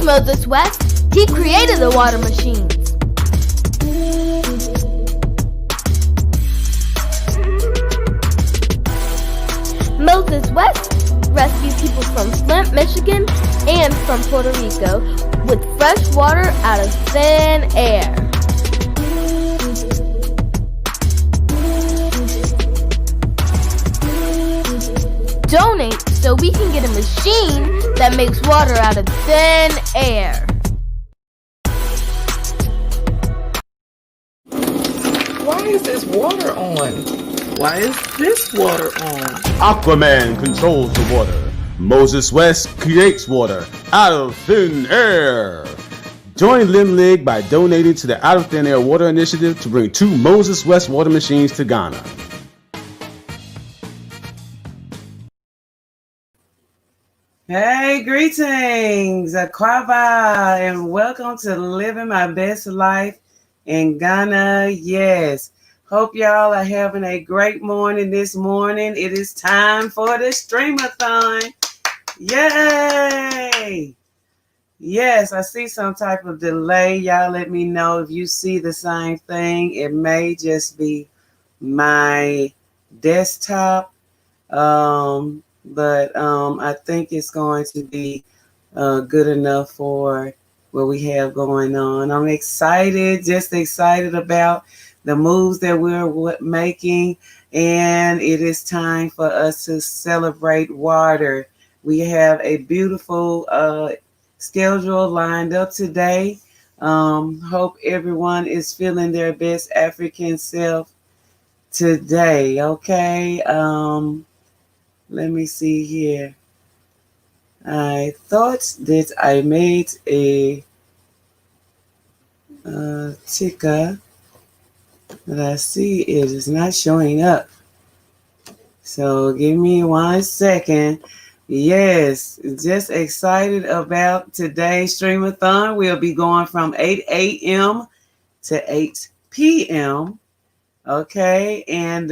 Moses West, he created the water machines. Moses West rescued people from Flint, Michigan, and from Puerto Rico with fresh water out of thin air. Donate so we can get a machine that makes water out of thin air. Why is this water on? Why is this water on? Aquaman controls the water. Moses West creates water out of thin air. Join LMBLIG by donating to the Out of Thin Air Water Initiative to bring 2 Moses West water machines to Ghana. Hey, greetings, Akwaba, and welcome to Living My Best Life in Ghana. Yes, hope y'all are having a great morning this morning. It is time for the Streamathon. Yay! Yes, I see some type of delay. Y'all let me know if you see the same thing. It may just be my desktop. But I think it's going to be good enough for what we have going on. I'm excited, just excited about the moves that we're making, and it is time for us to celebrate water. We have a beautiful schedule lined up today. Hope everyone is feeling their best African self today, okay? Let me see here. I thought that I made a ticker, but I see it is not showing up. So give me 1 second. Yes, just excited about today's Streamathon. We'll be going from 8 a.m. to 8 p.m. Okay, and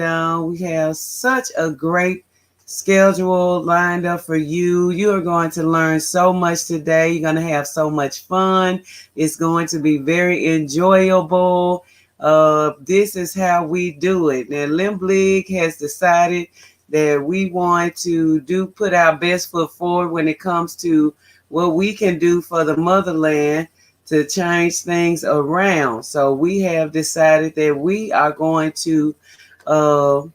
we have such a great schedule lined up for you. You are going to learn so much today. You're going to have so much fun. It's going to be very enjoyable. This is how we do it. Now, LMBLIG has decided that we want to put our best foot forward when it comes to what we can do for the motherland to change things around. So we have decided that we are going to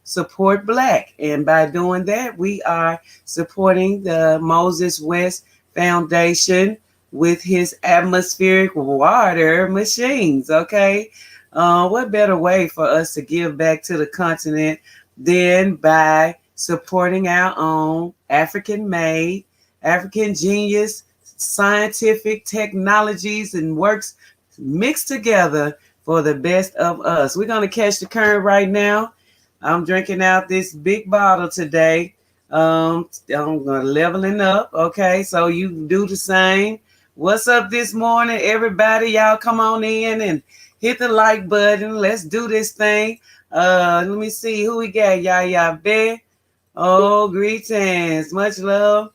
support Black, and by doing that we are supporting the Moses West Foundation with his atmospheric water machines. Okay, what better way for us to give back to the continent than by supporting our own African-made, African genius scientific technologies and works mixed together for the best of us. We're going to catch the current right now. I'm drinking out this big bottle today. I'm going to leveling up. Okay, so you do the same. What's up this morning, everybody? Y'all come on in and hit the like button. Let's do this thing. Let me see who we got. Yaya Bear. Oh, greetings. Much love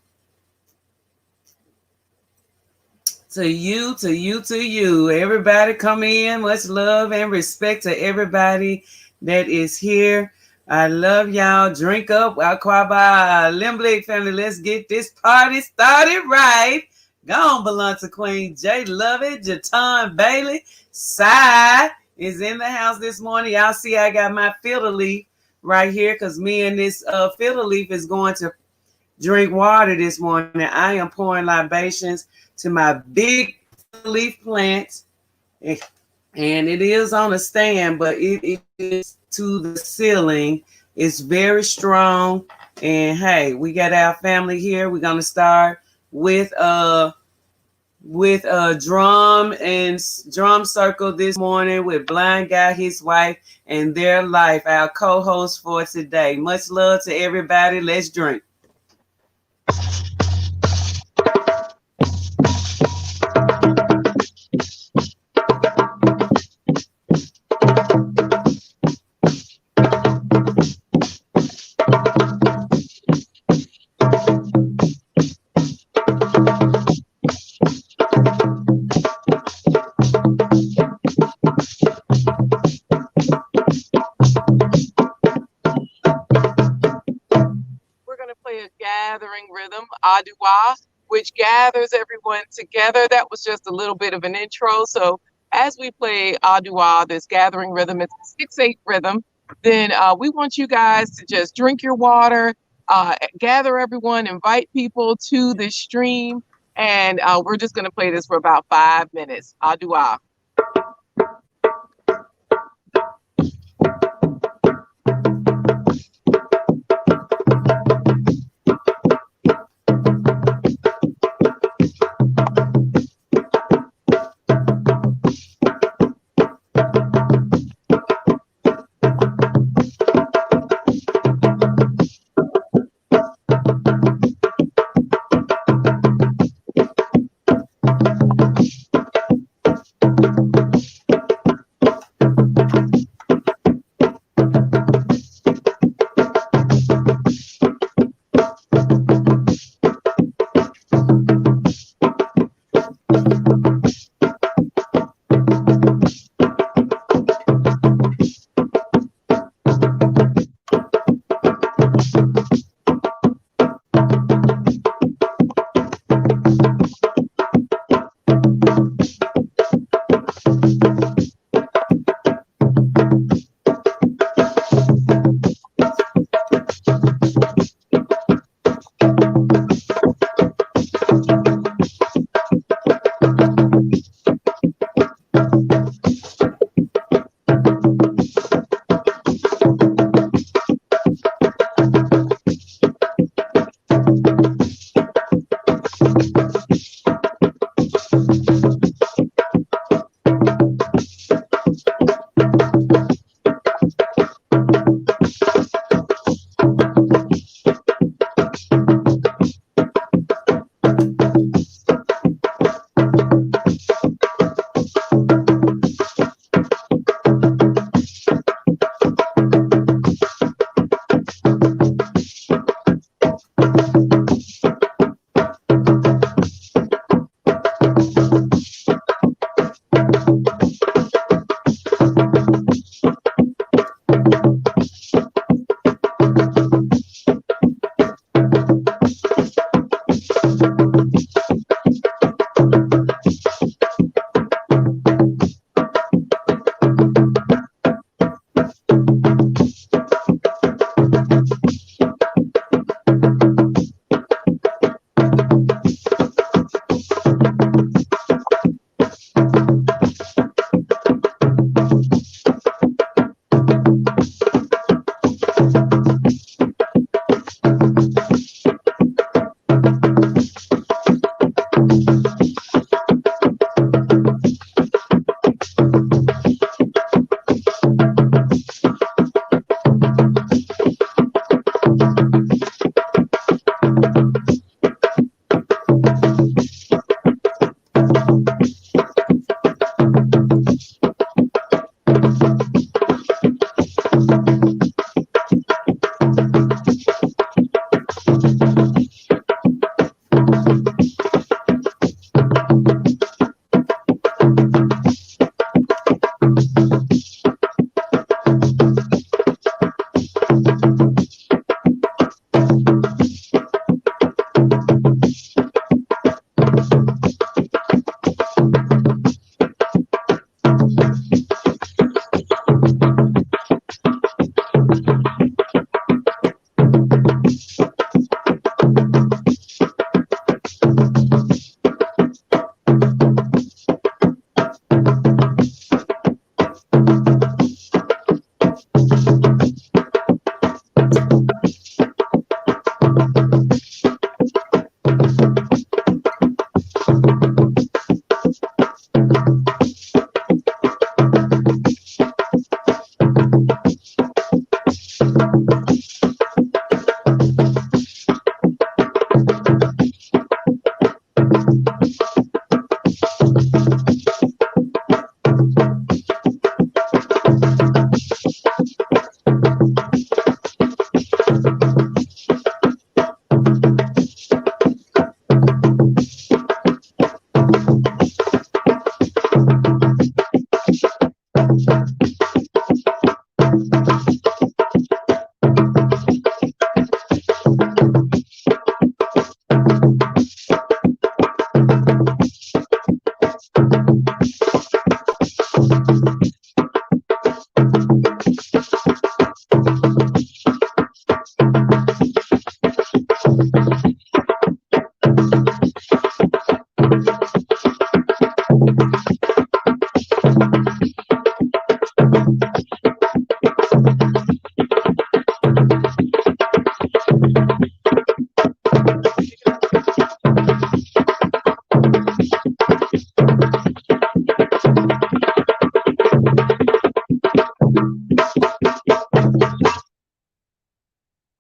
to you, to you, to you. Everybody come in. Much love and respect to everybody that is here. I love y'all. Drink up. Akwaba, LMBLIG family. Let's get this party started right. Go on, Balanta Queen. Jay Love It. Jatan Bailey. Sai is in the house this morning. Y'all see I got my filter leaf right here because me and this filter leaf is going to drink water this morning. I am pouring libations to my big leaf plant. And it is on a stand, but it is to the ceiling. It's very strong. And hey, we got our family here. We're gonna start with a drum circle this morning with Blind Guy, his wife, and their life, our co-host for today. Much love to everybody. Let's drink. Adua, which gathers everyone together. That was just a little bit of an intro. So as we play Adua, this gathering rhythm, it's a 6/8 rhythm. Then we want you guys to just drink your water, gather everyone, invite people to the stream, and we're just going to play this for about 5 minutes. Adua.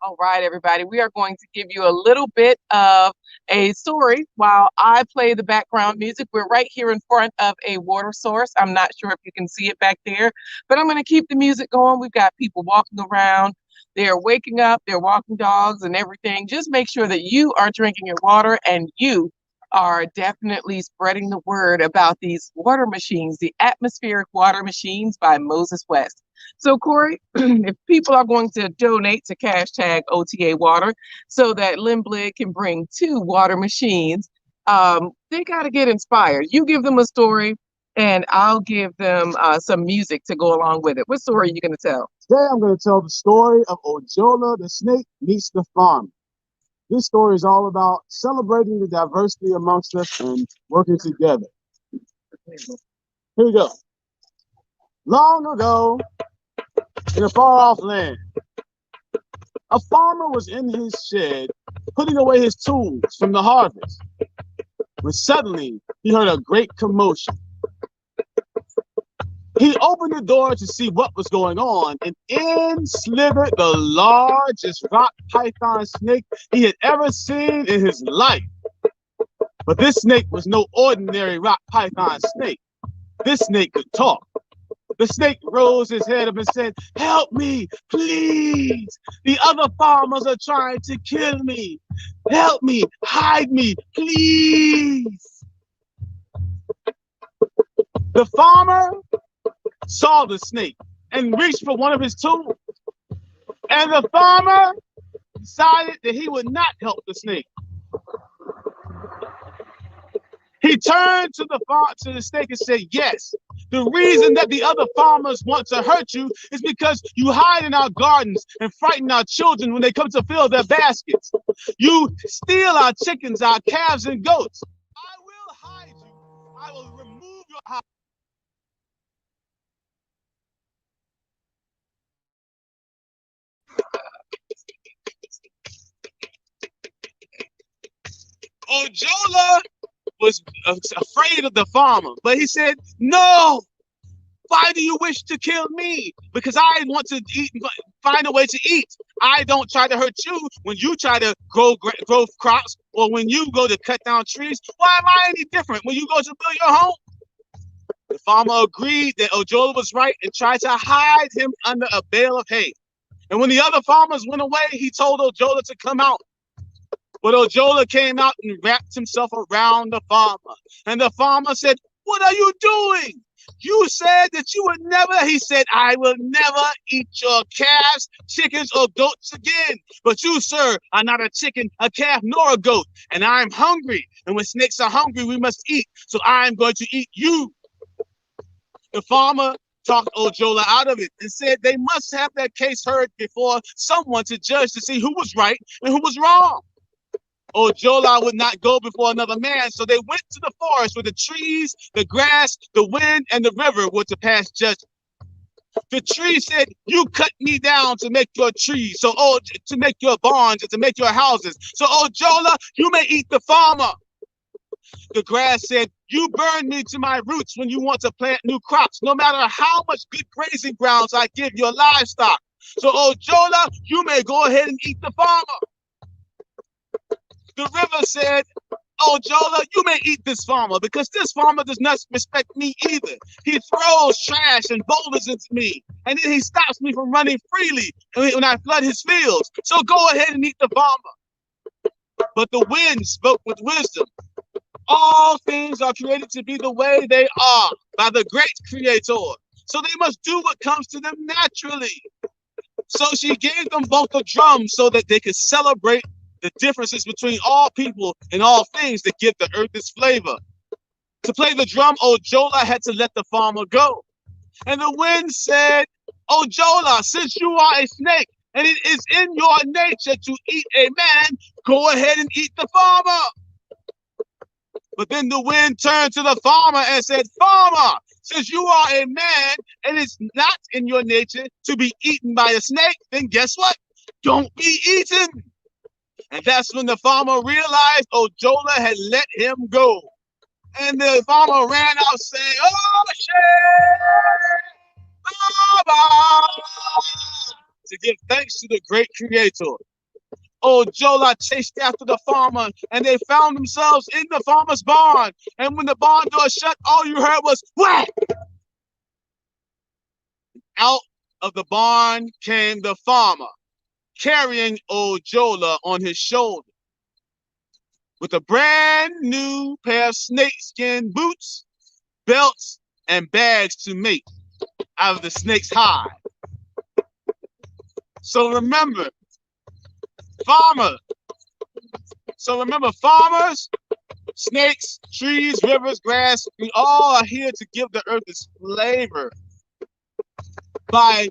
All right, everybody, we are going to give you a little bit of a story while I play the background music. We're right here in front of a water source. I'm not sure if you can see it back there, but I'm going to keep the music going. We've got people walking around. They're waking up, they're walking dogs and everything. Just make sure that you are drinking your water and you are definitely spreading the word about these water machines, the atmospheric water machines by Moses West. So Corey, if people are going to donate to hashtag OTA water so that LMBLIG can bring 2 water machines, they got to get inspired. You give them a story and I'll give them some music to go along with it. What story are you going to tell? Today I'm going to tell the story of Ojola the snake meets the farmer. This story is all about celebrating the diversity amongst us and working together. Here we go. Long ago, in a far-off land, a farmer was in his shed putting away his tools from the harvest when suddenly he heard a great commotion. He opened the door to see what was going on, and in slithered the largest rock python snake he had ever seen in his life. But this snake was no ordinary rock python snake. This snake could talk. The snake rose his head up and said, "Help me, please. The other farmers are trying to kill me. Help me, hide me, please." The farmer saw the snake and reached for one of his tools. And the farmer decided that he would not help the snake. He turned to the snake and said, "Yes, the reason that the other farmers want to hurt you is because you hide in our gardens and frighten our children when they come to fill their baskets. You steal our chickens, our calves, and goats. I will hide you. I will remove your house." Ojola was afraid of the farmer, but he said, "No, why do you wish to kill me? Because I want to find a way to eat. I don't try to hurt you when you try to grow crops or when you go to cut down trees. Why am I any different when you go to build your home?" The farmer agreed that Ojola was right and tried to hide him under a bale of hay. And when the other farmers went away, he told Ojola to come out. But Ojola came out and wrapped himself around the farmer. And the farmer said, "What are you doing? You said that you would never," he said, "I will never eat your calves, chickens, or goats again. But you, sir, are not a chicken, a calf, nor a goat. And I'm hungry. And when snakes are hungry, we must eat. So I'm going to eat you." The farmer talked Ojola out of it and said they must have their case heard before someone to judge to see who was right and who was wrong. Ojola would not go before another man, so they went to the forest where the trees, the grass, the wind, and the river were to pass judgment. The tree said, "You cut me down to make your trees, to make your barns and to make your houses. So Ojola, you may eat the farmer." The grass said, "You burn me to my roots when you want to plant new crops, no matter how much good grazing grounds I give your livestock. So Ojola, you may go ahead and eat the farmer." The river said, "Ojola, you may eat this farmer because this farmer does not respect me either. He throws trash and boulders into me, and then he stops me from running freely when I flood his fields. So go ahead and eat the farmer." But the wind spoke with wisdom. "All things are created to be the way they are by the great creator. So they must do what comes to them naturally." So she gave them both a drum so that they could celebrate the differences between all people and all things that give the earth its flavor. To play the drum, Ojola had to let the farmer go. And the wind said, "Ojola, since you are a snake and it is in your nature to eat a man, go ahead and eat the farmer." But then the wind turned to the farmer and said, "Farmer, since you are a man and it's not in your nature to be eaten by a snake, then guess what? Don't be eaten." And that's when the farmer realized Ojola had let him go. And the farmer ran out saying, "Oh, shit, Baba," to give thanks to the great creator. Ojola chased after the farmer, and they found themselves in the farmer's barn. And when the barn door shut, all you heard was whack. Out of the barn came the farmer, carrying Ojola on his shoulder, with a brand new pair of snakeskin boots, belts, and bags to mate out of the snake's hide. So remember, farmers, snakes, trees, rivers, grass, we all are here to give the earth its flavor by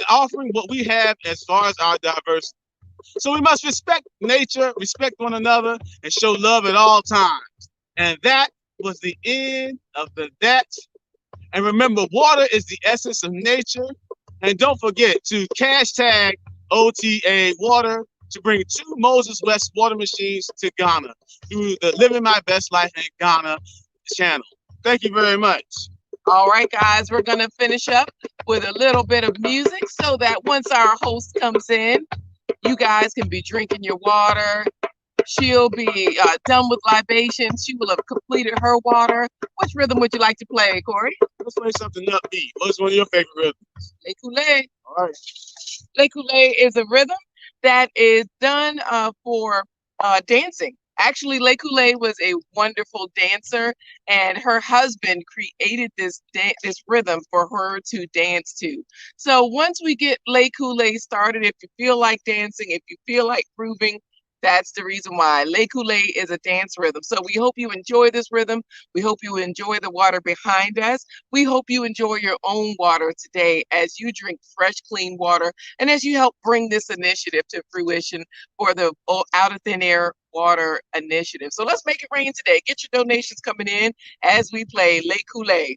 offering what we have as far as our diversity. So we must respect nature, respect one another, and show love at all times. And that was the end of that. And remember, water is the essence of nature. And don't forget to hashtag OTA water to bring 2 Moses West water machines to Ghana through the Living My Best Life in Ghana channel. Thank you very much. All right, guys, we're going to finish up with a little bit of music so that once our host comes in, you guys can be drinking your water. She'll be done with libation. She will have completed her water. Which rhythm would you like to play, Corey? Let's play something upbeat. What's one of your favorite rhythms? Le Coulé. All right. Le Coulé is a rhythm that is done for dancing. Actually, Le Coulé was a wonderful dancer, and her husband created this rhythm for her to dance to. So once we get Le Coulé started, if you feel like dancing, if you feel like grooving, that's the reason why. Le Coulé is a dance rhythm. So we hope you enjoy this rhythm. We hope you enjoy the water behind us. We hope you enjoy your own water today as you drink fresh, clean water and as you help bring this initiative to fruition for the Out of Thin Air Water Initiative. So let's make it rain today. Get your donations coming in as we play Le Coulé.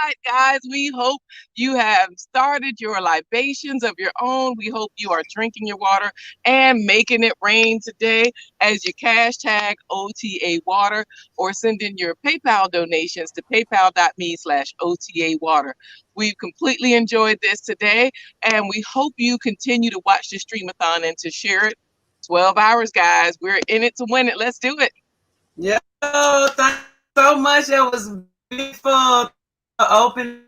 right, guys. We hope you have started your libations of your own. We hope you are drinking your water and making it rain today as you cash tag OTA water or send in your PayPal donations to paypal.me/OTA water. We've completely enjoyed this today, and we hope you continue to watch the Streamathon and to share it. 12 hours, guys. We're in it to win it. Let's do it. Yeah. Thank you so much. It was beautiful. Open,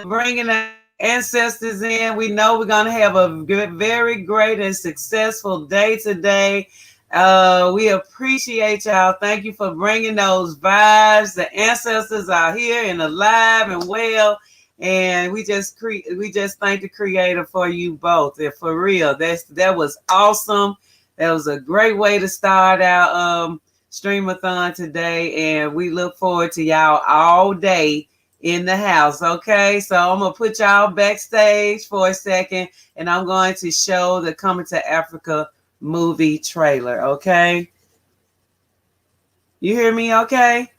bringing our ancestors in. We know we're going to have a good, very great and successful day today. We appreciate y'all. Thank you for bringing those vibes. The ancestors are here and alive and well. And we just thank the creator for you both. And for real, that was awesome. That was a great way to start our Streamathon today. And we look forward to y'all all day in the house. Okay, so I'm gonna put y'all backstage for a second, and I'm going to show the Coming to Africa movie trailer. Okay, you hear me? Okay.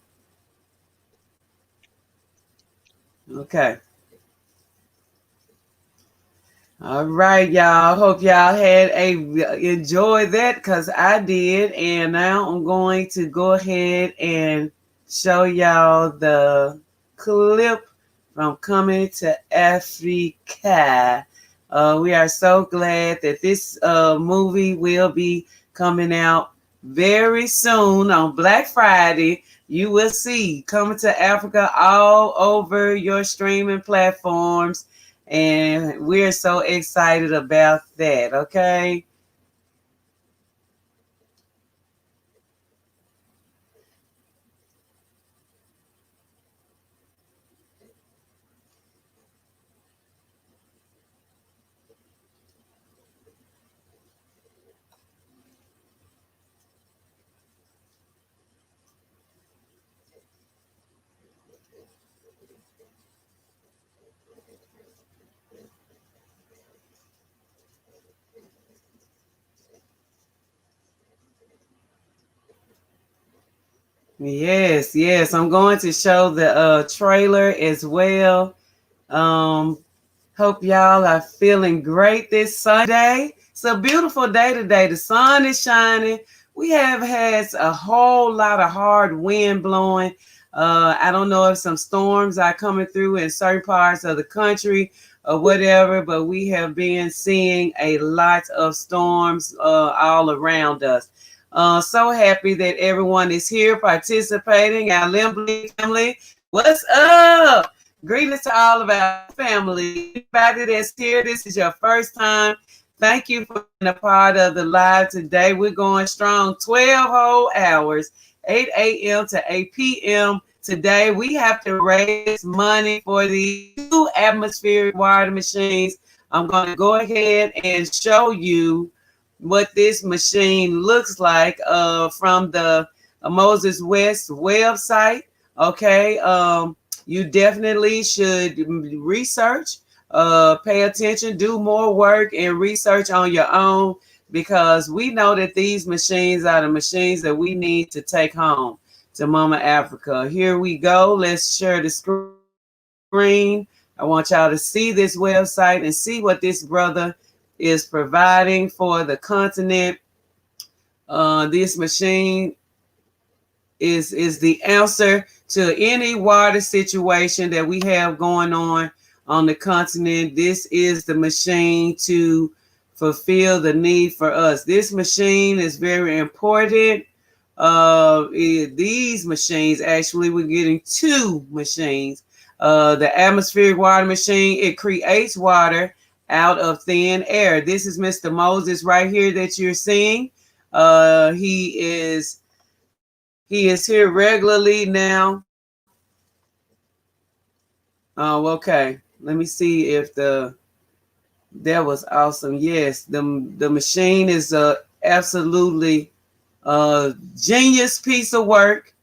All right, y'all. Hope y'all had enjoyed that, because I did. And now I'm going to go ahead and show y'all the clip from Coming to Africa. We are so glad that this movie will be coming out very soon on Black Friday. You will see Coming to Africa all over your streaming platforms. And we're so excited about that, okay? Yes. I'm going to show the trailer as well. Hope y'all are feeling great this Sunday. It's a beautiful day today. The sun is shining. We have had a whole lot of hard wind blowing. I don't know if some storms are coming through in certain parts of the country or whatever, but we have been seeing a lot of storms all around us. So happy that everyone is here participating. Our LMBLIG family, what's up? Greetings to all of our family. Everybody that's here, this is your first time. Thank you for being a part of the live today. We're going strong 12 whole hours, 8 a.m. to 8 p.m. Today, we have to raise money for the 2 atmospheric water machines. I'm going to go ahead and show you what this machine looks like from the Moses West website. Okay, you definitely should research, pay attention, do more work and research on your own, because we know that these machines are the machines that we need to take home to Mama Africa. Here we go. Let's share the screen. I want y'all to see this website and see what this brother is providing for the continent. This machine is the answer to any water situation that we have going on the continent. This is the machine to fulfill the need for us. This machine is very important. These machines, actually, we're getting 2 machines. The atmospheric water machine, it creates water out of thin air. This is Mr. Moses right here that you're seeing. He is here regularly now. Oh, okay. Let me see if that was awesome. Yes, the machine is absolutely genius piece of work.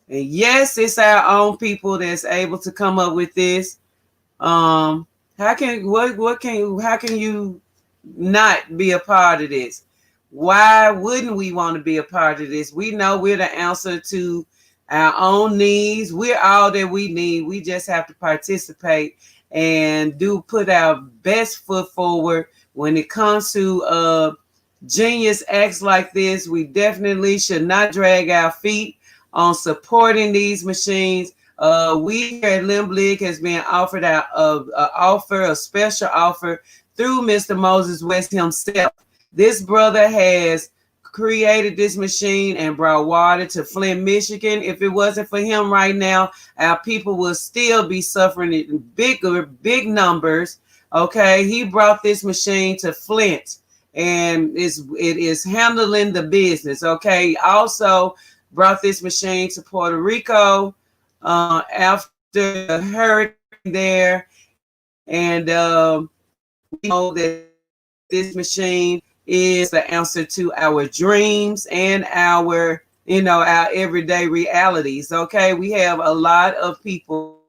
And yes, it's our own people that's able to come up with this. How can you not be a part of this? Why wouldn't we want to be a part of this? We know we're the answer to our own needs. We're all that we need. We just have to participate and put our best foot forward when it comes to genius acts like this. We definitely should not drag our feet on supporting these machines. We here at LMBLIG has been offered a special offer through Mr. Moses West himself. This brother has created this machine and brought water to Flint, Michigan. If it wasn't for him right now, our people will still be suffering in big numbers. Okay, he brought this machine to Flint, and it is handling the business. Okay, also brought this machine to Puerto Rico after the hurricane there, and we know that this machine is the answer to our dreams and our everyday realities. Okay, we have a lot of people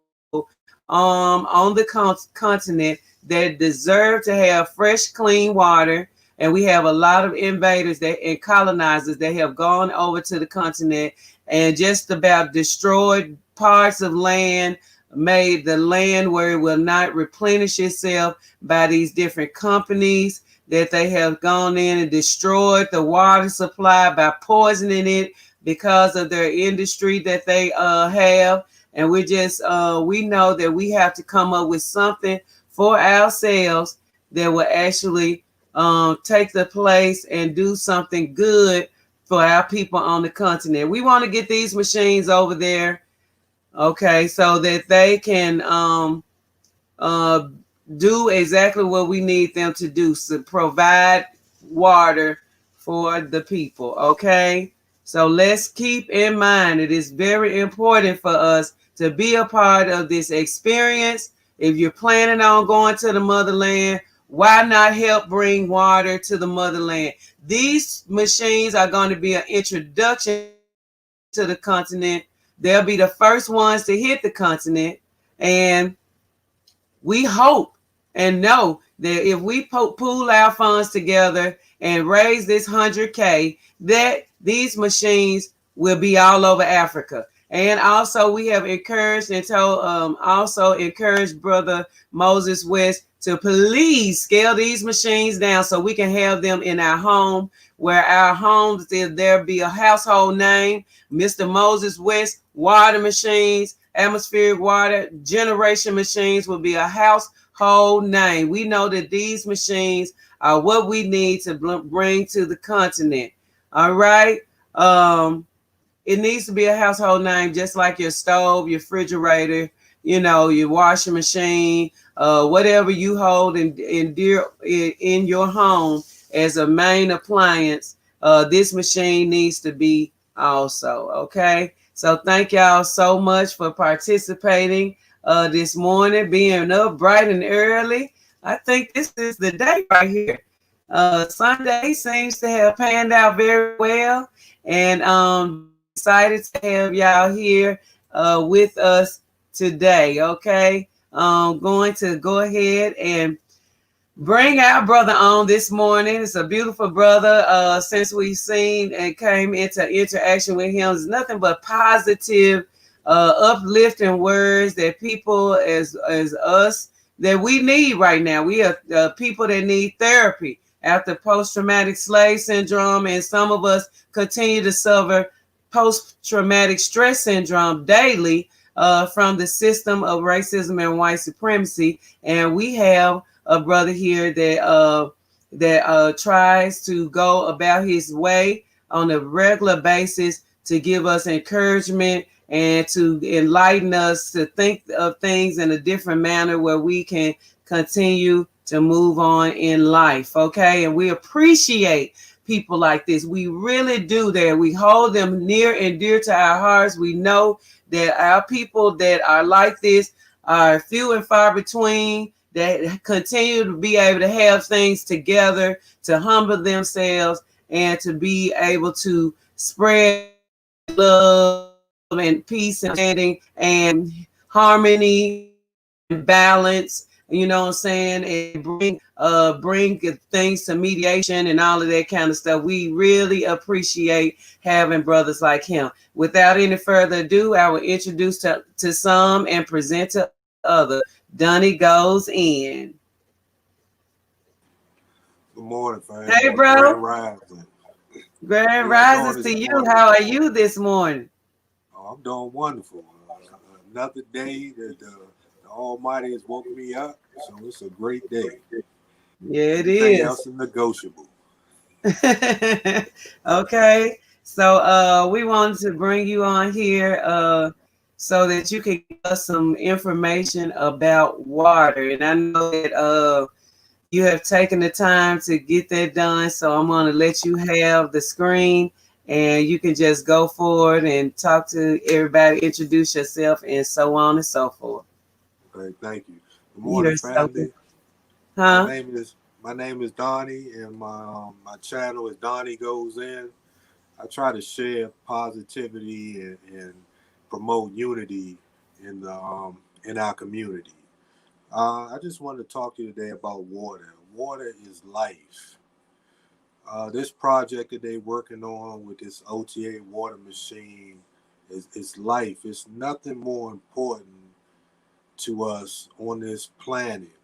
on the continent that deserve to have fresh, clean water, and we have a lot of invaders and colonizers that have gone over to the continent and just about destroyed parts of land, made the land where it will not replenish itself by these different companies that they have gone in and destroyed the water supply by poisoning it because of their industry that they have. And we know that we have to come up with something for ourselves that will actually take the place and do something good for our people on the continent. We want to get these machines over there, okay, so that they can do exactly what we need them to do, to provide water for the people. Okay, so let's keep in mind it is very important for us to be a part of this experience. If you're planning on going to the motherland, why not help bring water to the motherland? These machines are going to be an introduction to the continent. They'll be the first ones to hit the continent, and we hope and know that if we pool our funds together and raise this 100K, that these machines will be all over Africa. And also we have encouraged and encouraged Brother Moses West to please scale these machines down so we can have them in our home, where our homes, there be a household name. Mr. Moses West water machines, atmospheric water generation machines will be a household name. We know that these machines are what we need to bring to the continent. All right. It needs to be a household name, just like your stove, your refrigerator, your washing machine, whatever you hold in your home as a main appliance. This machine needs to be also. Okay. So thank y'all so much for participating this morning, being up bright and early. I think this is the day right here. Sunday seems to have panned out very well, and excited to have y'all here with us today. Okay, going to go ahead and bring our brother on this morning. It's a beautiful brother. Since we've seen and came into interaction with him, it's nothing but positive, uplifting words that people as us that we need right now. We are people that need therapy after post-traumatic slave syndrome, and some of us continue to suffer post-traumatic stress syndrome daily from the system of racism and white supremacy. And we have a brother here that tries to go about his way on a regular basis to give us encouragement and to enlighten us to think of things in a different manner where we can continue to move on in life. Okay, and we appreciate people like this. We really do that. We hold them near and dear to our hearts. We know that our people that are like this are few and far between, that continue to be able to have things together, to humble themselves, and to be able to spread love and peace and understanding and harmony and balance you know what I'm saying, and bring things to mediation and all of that kind of stuff. We really appreciate having brothers like him. Without any further ado, I will introduce to some and present to others. Donnie goes in. Good morning, fam. Hey, bro. Grand Rising. Grand rises to you. How are you this morning? Oh, I'm doing wonderful. Another day that the Almighty has woken me up, so it's a great day. Yeah, it Everything is. else is negotiable. Okay, so we wanted to bring you on here so that you could give us some information about water, and I know that you have taken the time to get that done, so I'm going to let you have the screen and you can just go forward and talk to everybody, introduce yourself, and so on and so forth. Okay, thank you. Good morning, family. Huh? My name is Donnie, and my channel is Donnie Goes In. I try to share positivity and promote unity in our community. I just wanted to talk to you today about water. Water is life. This project that they're working on with this OTA water machine is life. It's nothing more important to us on this planet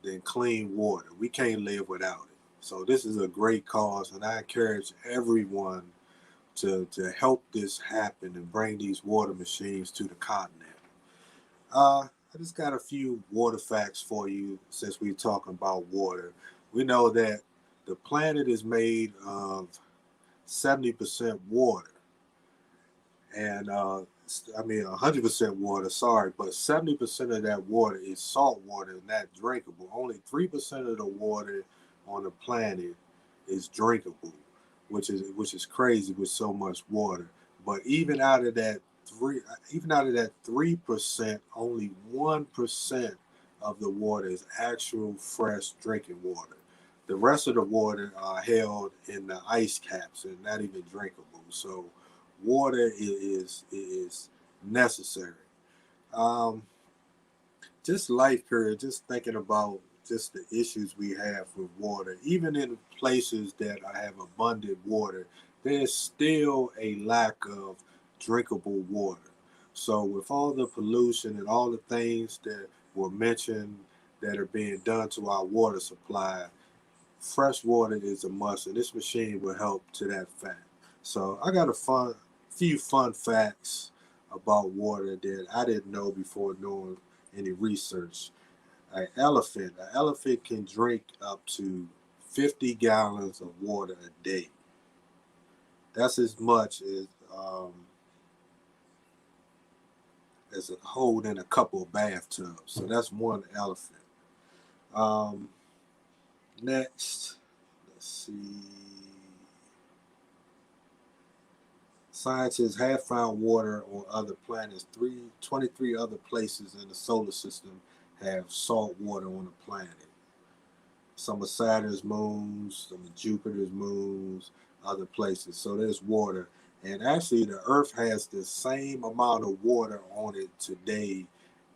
than clean water. We can't live without it. So this is a great cause, and I encourage everyone to help this happen and bring these water machines to the continent. I just got a few water facts for you since we're talking about water. We know that the planet is made of 70% water. And 100% water, sorry, but 70% of that water is salt water and not drinkable. Only 3% of the water on the planet is drinkable, which is crazy with so much water. But even out of that 3%, only 1% of the water is actual fresh drinking water. The rest of the water are held in the ice caps and not even drinkable. So water is necessary. Just life period, just thinking about just the issues we have with water. Even in places that have abundant water, there's still a lack of drinkable water. So with all the pollution and all the things that were mentioned that are being done to our water supply, fresh water is a must, and this machine will help to that fact. So I got a few fun facts about water that I didn't know before doing any research. An elephant can drink up to 50 gallons of water a day. That's as much as a hold in a couple of bathtubs. So that's one elephant. Next, let's see. Scientists have found water on other planets. 23 other places in the solar system have salt water on the planet. Some of Saturn's moons, some of Jupiter's moons, other places. So there's water. And actually, the Earth has the same amount of water on it today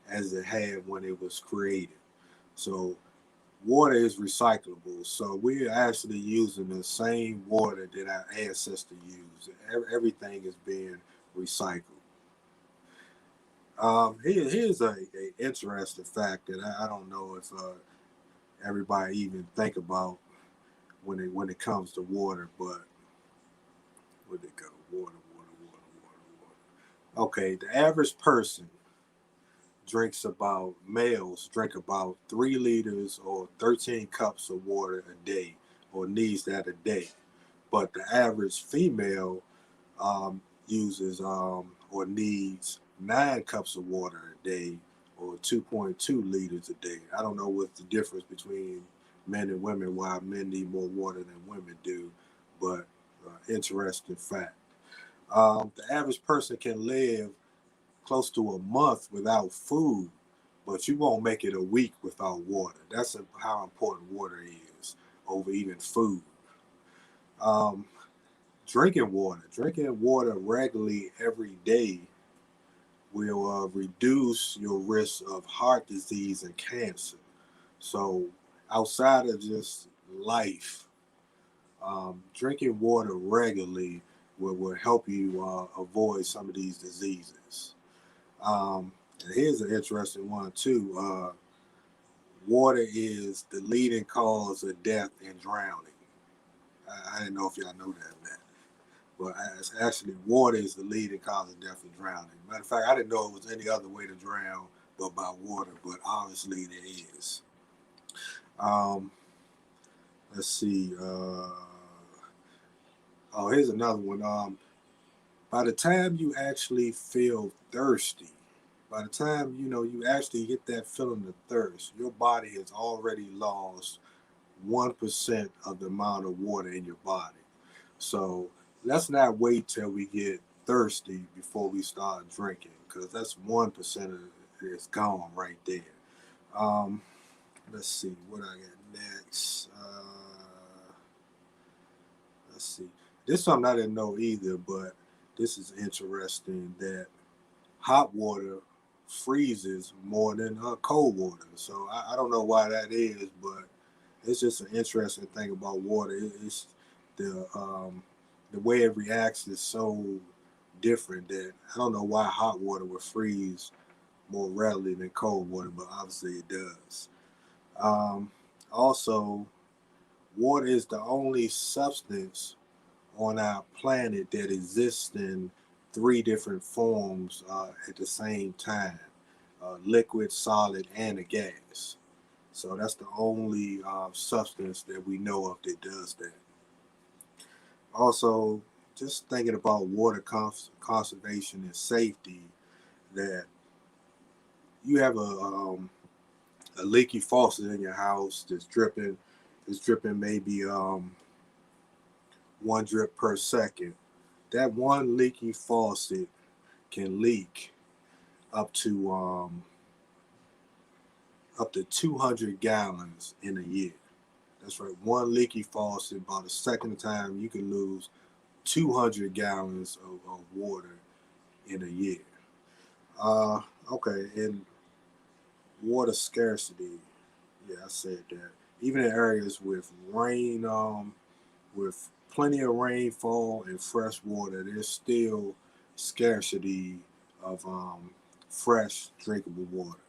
as it had when it was created. So water is recyclable. So we're actually using the same water that our ancestors used. Everything is being recycled. Here's a interesting fact that I don't know if everybody even think about when it comes to water, but where'd it go? Water. Okay, the average person males drink about 3 liters or 13 cups of water a day, or needs that a day. But the average female uses or needs 9 cups of water a day, or 2.2 liters a day. I don't know what's the difference between men and women, why men need more water than women do, but interesting fact. The average person can live close to a month without food, but you won't make it a week without water. That's how important water is over even food. Drinking water regularly every day will reduce your risk of heart disease and cancer. So outside of just life, drinking water regularly will help you avoid some of these diseases. And here's an interesting one too. Water is the leading cause of death and drowning. I didn't know if y'all know that, man. But actually, water is the leading cause of death and drowning. Matter of fact, I didn't know it was any other way to drown but by water, but obviously there is. Let's see. Here's another one. By the time you actually feel thirsty, by the time you actually get that feeling of thirst, your body has already lost 1% of the amount of water in your body. So let's not wait till we get thirsty before we start drinking, because that's 1% of it's gone right there. Let's see what I got next. Let's see. This is something I didn't know either, but this is interesting that hot water freezes more than cold water. So I don't know why that is, but it's just an interesting thing about water. It's the way it reacts is so different that I don't know why hot water would freeze more readily than cold water, but obviously it does. Also, water is the only substance on our planet that exists in 3 different forms at the same time: liquid, solid, and a gas. So that's the only substance that we know of that does that. Also, just thinking about water conservation and safety, that you have a leaky faucet in your house that's dripping. It's dripping maybe 1 drip per second. That one leaky faucet can leak up to 200 gallons in a year. That's right, one leaky faucet, about a second time, you can lose 200 gallons of water in a year. Okay, and water scarcity. Yeah, I said that. Even in areas with rain, with plenty of rainfall and fresh water, there's still scarcity of fresh drinkable water.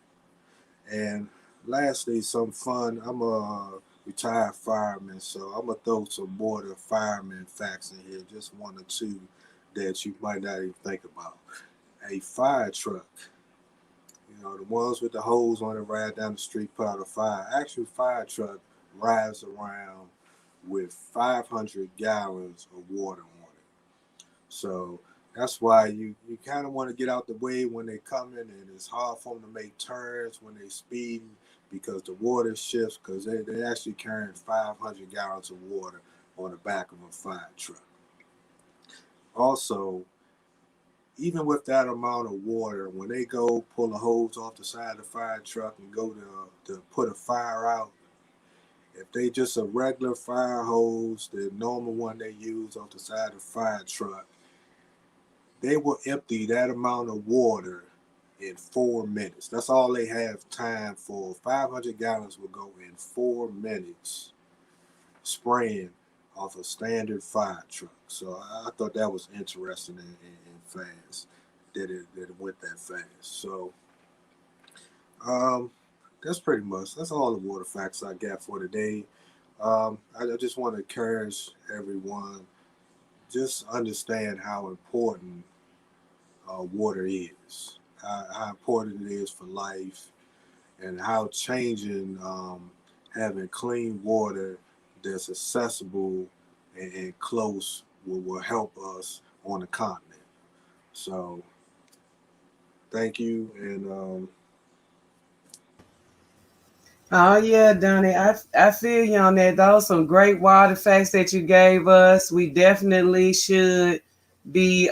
And lastly, some fun. I'm a retired fireman, so I'm gonna throw some more of the fireman facts in here, just 1 or 2 that you might not even think about. A fire truck, the ones with the hose on it ride down the street, put out a fire. Actual fire truck rides around with 500 gallons of water on it. So that's why you kind of want to get out the way when they come in, and it's hard for them to make turns when they speeding, because the water shifts, because they actually carrying 500 gallons of water on the back of a fire truck. Also, even with that amount of water, when they go pull a hose off the side of the fire truck and go to put a fire out, if they just a regular fire hose, the normal one they use off the side of the fire truck, they will empty that amount of water in 4 minutes. That's all they have time for. 500 gallons will go in 4 minutes, spraying off a standard fire truck. So I thought that was interesting and fast, that it went that fast. So that's all the water facts I got for today. I just want to encourage everyone, just understand how important water is, how important it is for life, and how changing having clean water that's accessible and close will help us on the continent. So thank you, and Oh yeah, Donnie, I feel you on that. Those some great water facts that you gave us. We definitely should be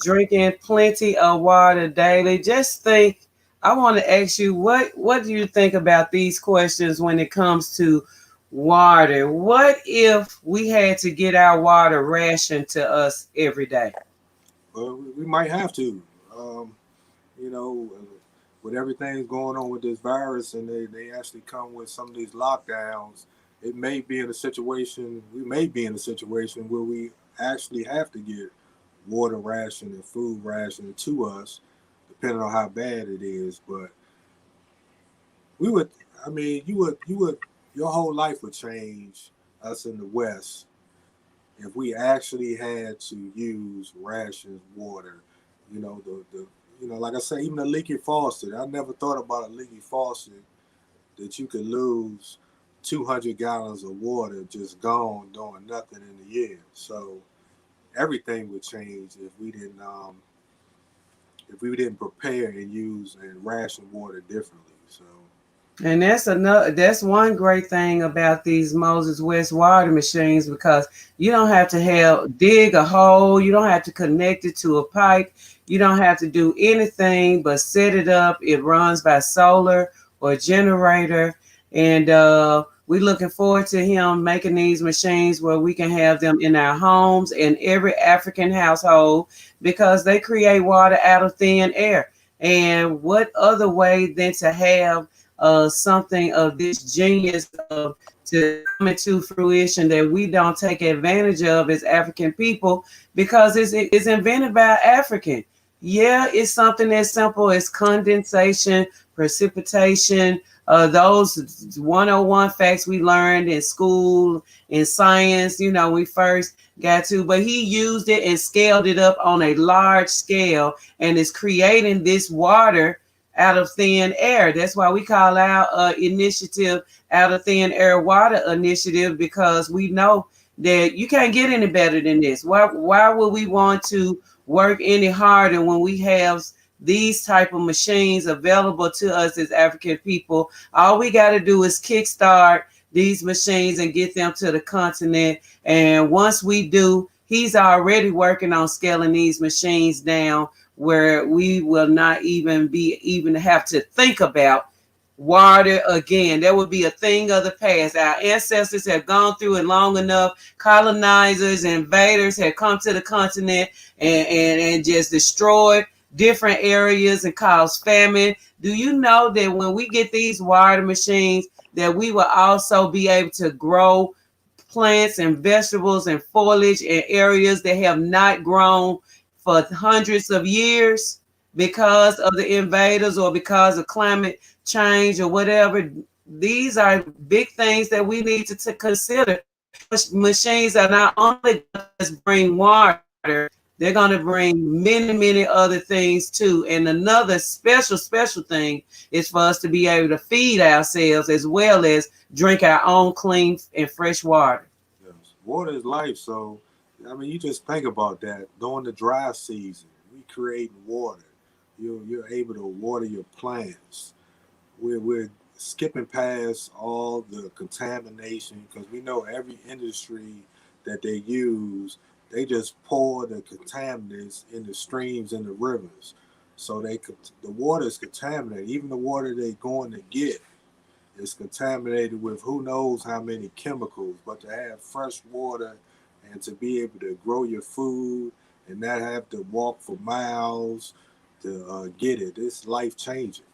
drinking plenty of water daily. Just think, I want to ask you, what do you think about these questions when it comes to water? What if we had to get our water rationed to us every day? well, we might have to. You know, with everything going on with this virus, and they actually come with some of these lockdowns, it may be in a situation, we may be in a situation where we actually have to get water ration and food ration to us, depending on how bad it is. But we would, I mean, you would, your whole life would change, us in the West, if we actually had to use rations, water, you know, you know, like I say, even a leaky faucet. I never thought about a leaky faucet that you could lose 200 gallons of water just gone doing nothing in a year. So everything would change if we didn't prepare and use and ration water differently. So. And that's one great thing about these Moses West water machines, because you don't have to dig a hole, you don't have to connect it to a pipe, you don't have to do anything but set it up. It runs by solar or generator, and we're looking forward to him making these machines where we can have them in our homes and every African household, because they create water out of thin air. And what other way than to have something of this genius to come into fruition that we don't take advantage of as African people, because it's invented by African. Yeah, it's something as simple as condensation, precipitation, those 101 facts we learned in school, in science, you know, we first got to, but he used it and scaled it up on a large scale and is creating this water out of thin air. That's why we call our initiative Out of Thin Air Water Initiative, because we know that you can't get any better than this. Why would we want to work any harder when we have these type of machines available to us as African people? All we got to do is kickstart these machines and get them to the continent. And once we do, he's already working on scaling these machines down where we will not even have to think about water again. That would be a thing of the past. Our ancestors have gone through it long enough. Colonizers, invaders have come to the continent and just destroyed different areas and caused famine. Do you know that when we get these water machines, that we will also be able to grow plants and vegetables and foliage in areas that have not grown for hundreds of years because of the invaders or because of climate change or whatever? These are big things that we need to consider. Machines are not only going to bring water, they're going to bring many other things too. And another special thing is for us to be able to feed ourselves as well as drink our own clean and fresh water. Yes. Water is life. So, I mean, you just think about that. During the dry season, we create water. You're able to water your plants. We're skipping past all the contamination, because we know every industry that they use, they just pour the contaminants in the streams and the rivers. So the water is contaminated. Even the water they're going to get is contaminated with who knows how many chemicals. But to have fresh water and to be able to grow your food and not have to walk for miles to get it, it's life changing.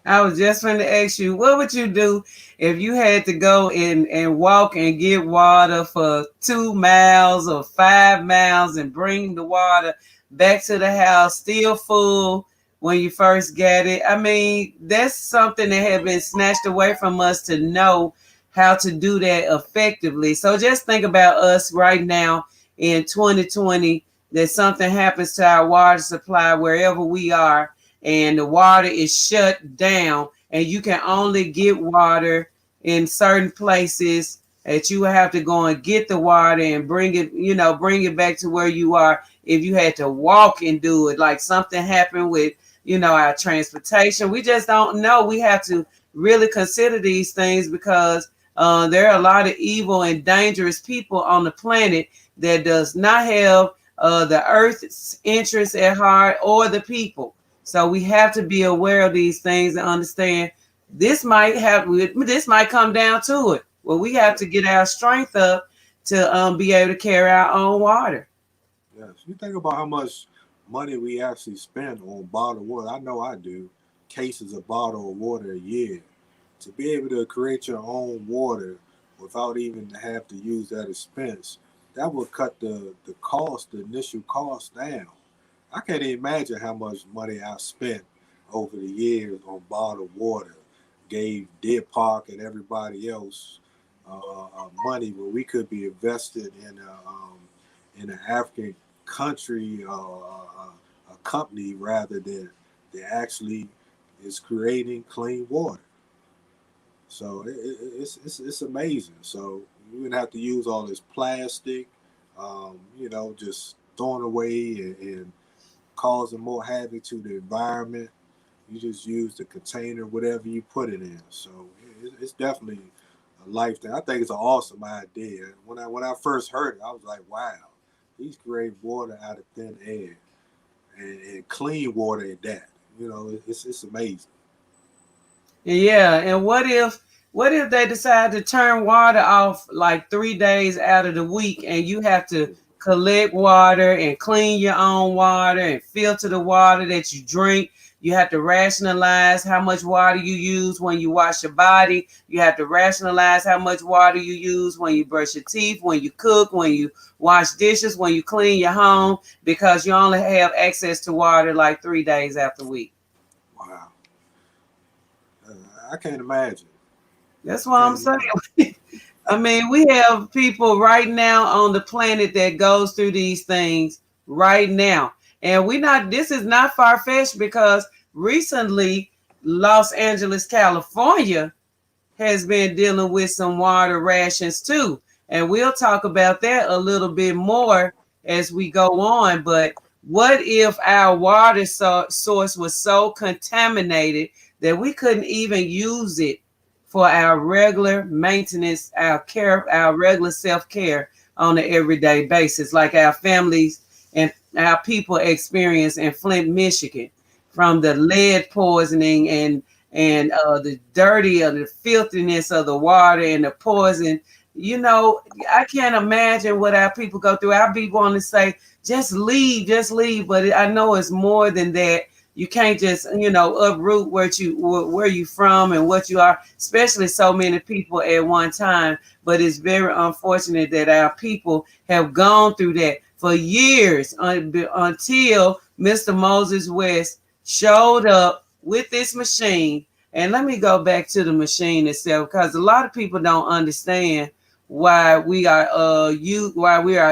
I was just going to ask you, what would you do if you had to go and walk and get water for 2 miles or 5 miles and bring the water back to the house still full when you first get it? I mean, that's something that had been snatched away from us, to know how to do that effectively. So just think about us right now in 2020, that something happens to our water supply wherever we are, and the water is shut down, and you can only get water in certain places, that you have to go and get the water and bring it back to where you are. If you had to walk and do it, like something happened with, our transportation, we just don't know. We have to really consider these things, because there are a lot of evil and dangerous people on the planet that does not have the earth's interests at heart or the people. So we have to be aware of these things and understand this might come down to it. Well, we have to get our strength up to be able to carry our own water. Yes, you think about how much money we actually spend on bottled water. I know I do. cases of bottled water a year. To be able to create your own water without even have to use that expense, that will cut the cost, the initial cost down. I can't even imagine how much money I've spent over the years on bottled water. Gave Deer Park and everybody else money where we could be invested in an African country, a company rather than that actually is creating clean water. So it's amazing. So you wouldn't have to use all this plastic, just throwing away and causing more havoc to the environment. You just use the container, whatever you put it in. So it's definitely a life thing. I think it's an awesome idea. When I first heard it, I was like, wow, he's creating water out of thin air and clean water at that. It's amazing. Yeah, and what if they decide to turn water off like 3 days out of the week, and you have to collect water and clean your own water and filter the water that you drink? You have to rationalize how much water you use when you wash your body. You have to rationalize how much water you use when you brush your teeth, when you cook, when you wash dishes, when you clean your home, because you only have access to water like 3 days out the week. Wow. I can't imagine. That's what I'm saying. I mean, we have people right now on the planet that goes through these things right now. And this is not far-fetched, because recently Los Angeles, California has been dealing with some water rations too. And we'll talk about that a little bit more as we go on. But what if our water source was so contaminated that we couldn't even use it for our regular maintenance, our regular self-care on an everyday basis, like our families and our people experience in Flint, Michigan, from the lead poisoning and the dirty or the filthiness of the water and the poison. I can't imagine what our people go through. I'll be wanting to say, just leave, but I know it's more than that. You can't just, uproot where you from and what you are, especially so many people at one time. But it's very unfortunate that our people have gone through that for years until Mr. Moses West showed up with this machine. And let me go back to the machine itself, because a lot of people don't understand why we are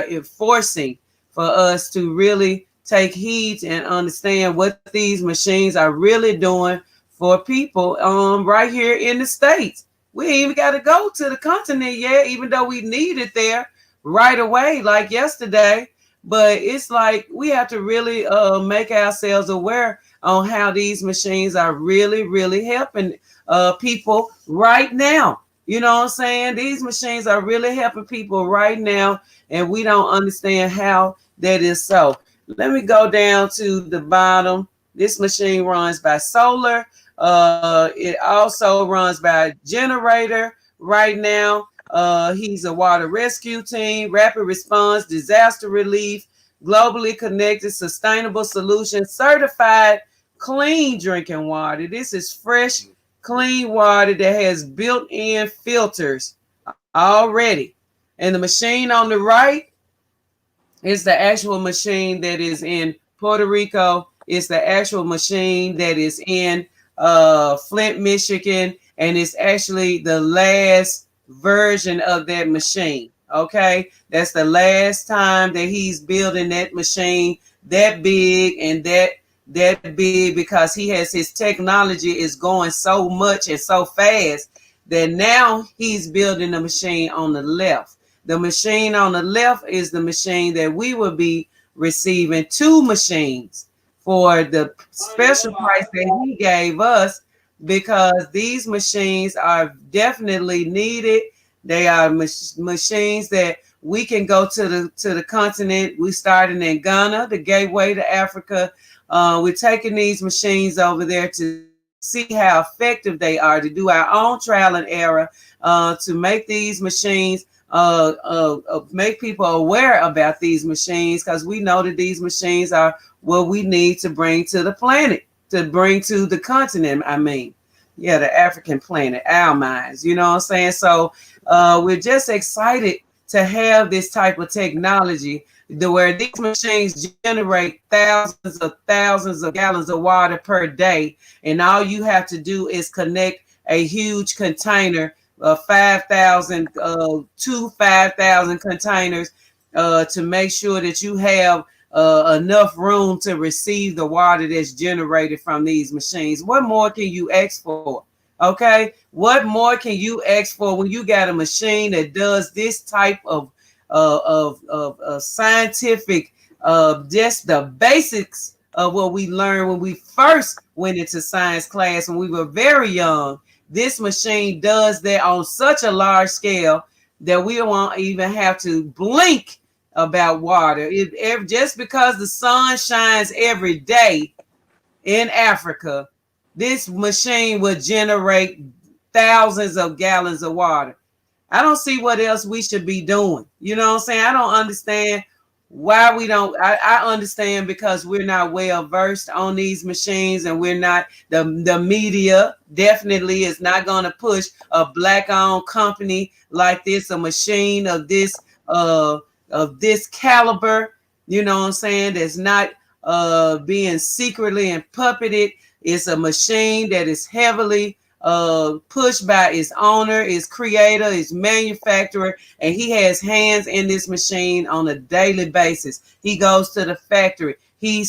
enforcing for us to really take heed and understand what these machines are really doing for people right here in the States. We ain't even got to go to the continent yet, even though we need it there right away, like yesterday. But it's like we have to really make ourselves aware on how these machines are really, really helping people right now. You know what I'm saying? These machines are really helping people right now, and we don't understand how that is so. Let me go down to the bottom. This machine runs by solar. It also runs by a generator right now. He's a water rescue team, rapid response, disaster relief, globally connected, sustainable solutions, certified clean drinking water. This is fresh, clean water that has built-in filters already. And the machine on the right is the actual machine that is in Puerto Rico. It's the actual machine that is in Flint, Michigan, and it's actually the last version of that machine. Okay, that's the last time that he's building that machine that big and that big, because his technology is going so much and so fast that now he's building the machine on the left. The machine on the left is the machine that we will be receiving 2 machines for the special price that he gave us, because these machines are definitely needed. They are machines that we can go to the continent. We started in Ghana, the gateway to Africa. We're taking these machines over there to see how effective they are, to do our own trial and error, to make these machines, make people aware about these machines, because we know that these machines are what we need to bring to the planet. to bring to the continent. I mean, yeah, the African planet, our minds, you know what I'm saying? So we're just excited to have this type of technology where these machines generate thousands of gallons of water per day. And all you have to do is connect a huge container of 5,000 to 5,000 containers to make sure that you have enough room to receive the water that's generated from these machines. What more can you ask for? Okay, what more can you ask for when you got a machine that does this type of scientific, just the basics of what we learned when we first went into science class when we were very young. This machine does that on such a large scale that we won't even have to blink about water. Just because the sun shines every day in Africa, this machine will generate thousands of gallons of water. I don't see what else we should be doing. You know what I'm saying? I don't understand why we don't. I understand because we're not well versed on these machines, and we're not, the media definitely is not going to push a black-owned company like this, a machine of this caliber, you know what I'm saying, that's not being secretly and puppeted. It's a machine that is heavily pushed by its owner, its creator, its manufacturer, and he has hands in this machine on a daily basis. He goes to the factory. He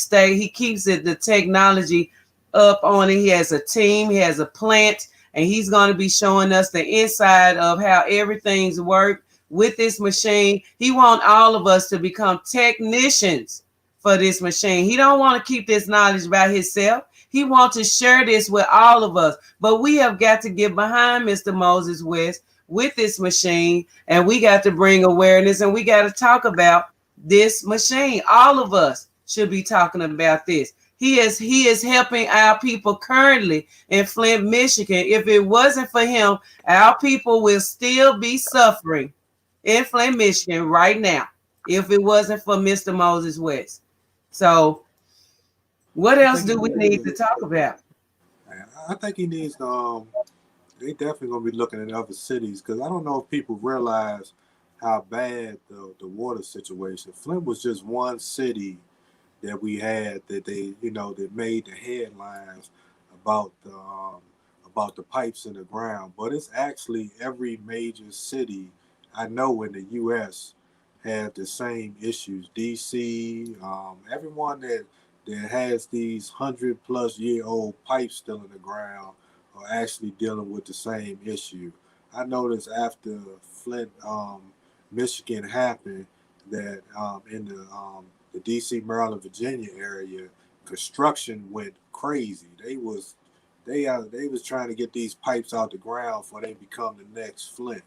keeps the technology up on it. He has a team, he has a plant, and he's going to be showing us the inside of how everything's worked with this machine. He wants all of us to become technicians for this machine. He don't want to keep this knowledge by himself. He wants to share this with all of us. But we have got to get behind Mr. Moses West with this machine, and we got to bring awareness, and we got to talk about this machine. All of us should be talking about this. He is helping our people currently in Flint, Michigan. If it wasn't for him, our people will still be suffering in Flint, Michigan right now, if it wasn't for Mr. Moses West. So what else do we need to talk about? I think he needs they definitely gonna be looking at other cities, because I don't know if people realize how bad the water situation. Flint was just one city that we had that they, that made the headlines about the pipes in the ground. But it's actually every major city I know in the U.S. had the same issues. DC, everyone that has these 100-plus-year-old pipes still in the ground are actually dealing with the same issue. I noticed after Flint, Michigan happened that in the DC, Maryland, Virginia area, construction went crazy. They was trying to get these pipes out the ground before they become the next Flint.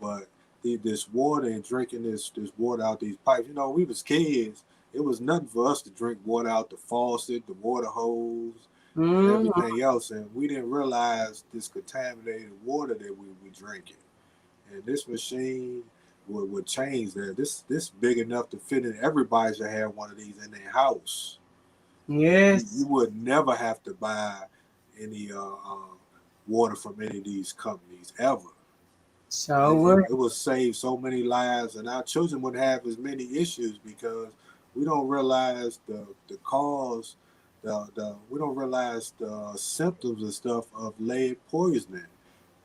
But this water and drinking this water out these pipes, we was kids. It was nothing for us to drink water out the faucet, the water hose, and everything else. And we didn't realize this contaminated water that we were drinking. And this machine would change that. This big enough to fit in. Everybody should have one of these in their house. Yes. You would never have to buy any water from any of these companies ever. So it would save so many lives, and our children would have as many issues because we don't realize the cause, we don't realize the symptoms and stuff of lead poisoning.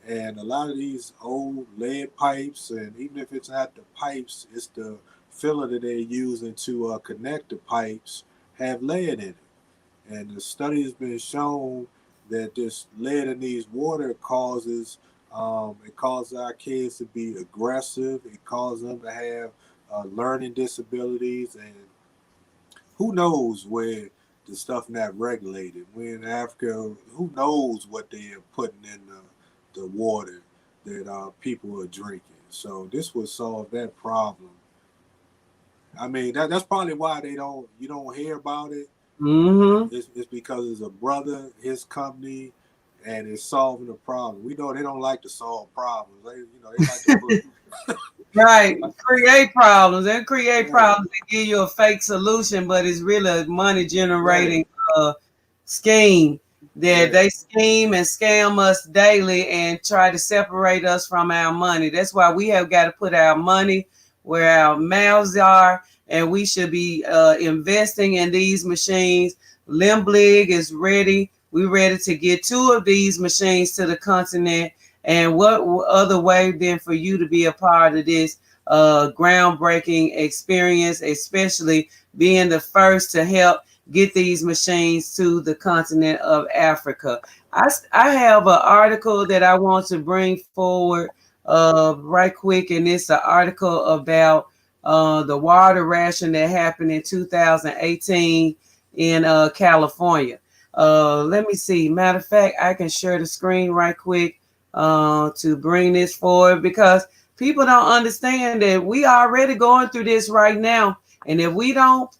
And a lot of these old lead pipes, and even if it's not the pipes, it's the filler that they're using to connect the pipes, have lead in it. And the study has been shown that this lead in these water causes our kids to be aggressive. It causes them to have learning disabilities, and who knows where the stuff not regulated. We're in Africa, who knows what they're putting in the water that people are drinking. So this would solve that problem. I mean, that's probably why you don't hear about it. It's because it's a brother, his company, and it's solving a problem. We know they don't like to solve problems. They like to put right, create problems problems and give you a fake solution, but it's really a money generating scheme that they scheme and scam us daily and try to separate us from our money. That's why we have got to put our money where our mouths are, and we should be investing in these machines. LMBLIG is ready. We're ready to get 2 of these machines to the continent. And what other way than for you to be a part of this groundbreaking experience, especially being the first to help get these machines to the continent of Africa. I have an article that I want to bring forward right quick, and it's an article about the water ration that happened in 2018 in California. Let me see. Matter of fact, I can share the screen right quick to bring this forward, because people don't understand that we already going through this right now. And if we don't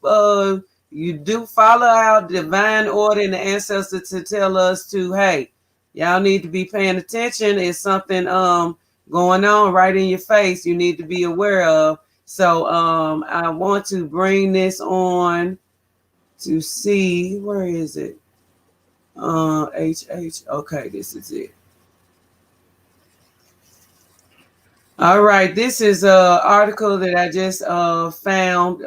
you do follow our divine order and the ancestors to tell us to, hey, y'all need to be paying attention. It's something going on right in your face you need to be aware of. So I want to bring this on to see, where is it? Okay, this is it. All right, this is an article that I just found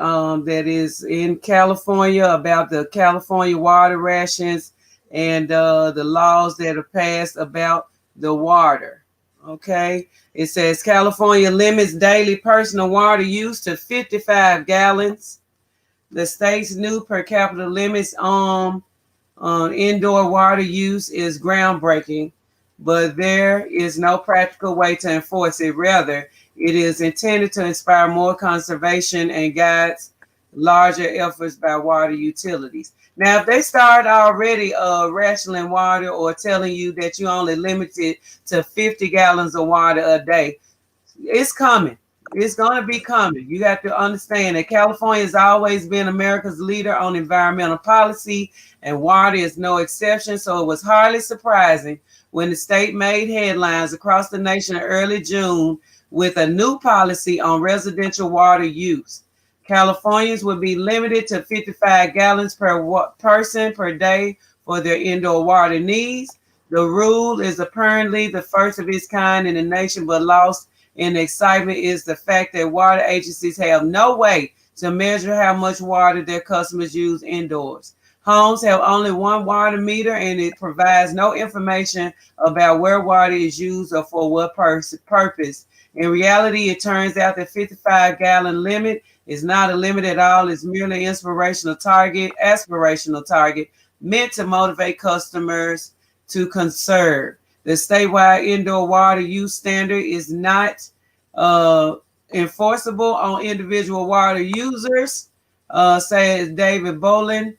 that is in California about the California water rations and the laws that are passed about the water. Okay, it says California limits daily personal water use to 55 gallons. The state's new per capita limits on indoor water use is groundbreaking, but there is no practical way to enforce it. Rather, it is intended to inspire more conservation and guides larger efforts by water utilities. Now, if they start already rationing water or telling you that you only limited to 50 gallons of water a day, it's coming. It's going to be coming. You have to understand that California has always been America's leader on environmental policy, and water is no exception. So it was hardly surprising when the state made headlines across the nation in early June with a new policy on residential water use. Californians would be limited to 55 gallons per person per day for their indoor water needs. The rule is apparently the first of its kind in the nation, but lost in excitement is the fact that water agencies have no way to measure how much water their customers use indoors. Homes have only one water meter, and it provides no information about where water is used or for what purpose. In reality, it turns out the 55-gallon limit is not a limit at all. It's merely an aspirational target meant to motivate customers to conserve. The statewide indoor water use standard is not enforceable on individual water users, says David Bolin.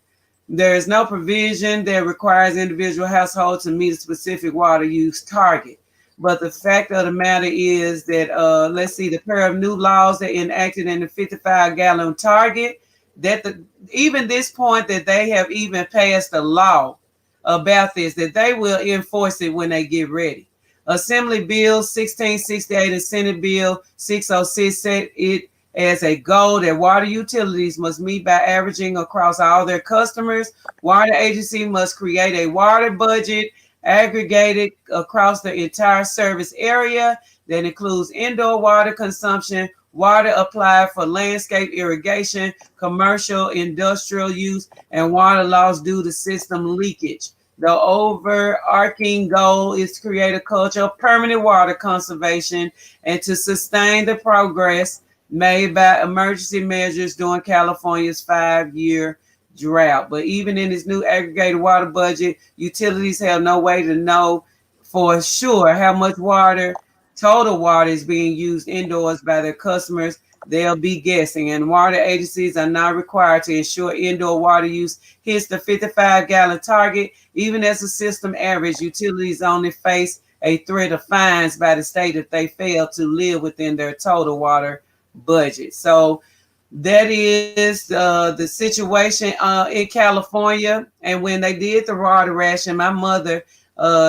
There is no provision that requires individual households to meet a specific water use target. But the fact of the matter is that, let's see, the pair of new laws that enacted in the 55-gallon target, that even this point that they have even passed a law about this, that they will enforce it when they get ready. Assembly Bill 1668 and Senate Bill 606 set it as a goal that water utilities must meet by averaging across all their customers. Water agency must create a water budget aggregated across the entire service area that includes indoor water consumption, water applied for landscape irrigation, commercial, industrial use, and water loss due to system leakage. The overarching goal is to create a culture of permanent water conservation and to sustain the progress made by emergency measures during California's 5-year drought. But even in this new aggregated water budget, utilities have no way to know for sure how much water, total water, is being used indoors by their customers. They'll be guessing, and water agencies are not required to ensure indoor water use hits the 55-gallon target. Even as a system average, utilities only face a threat of fines by the state if they fail to live within their total water budget. So that is the situation in California. And when they did the water ration, my mother,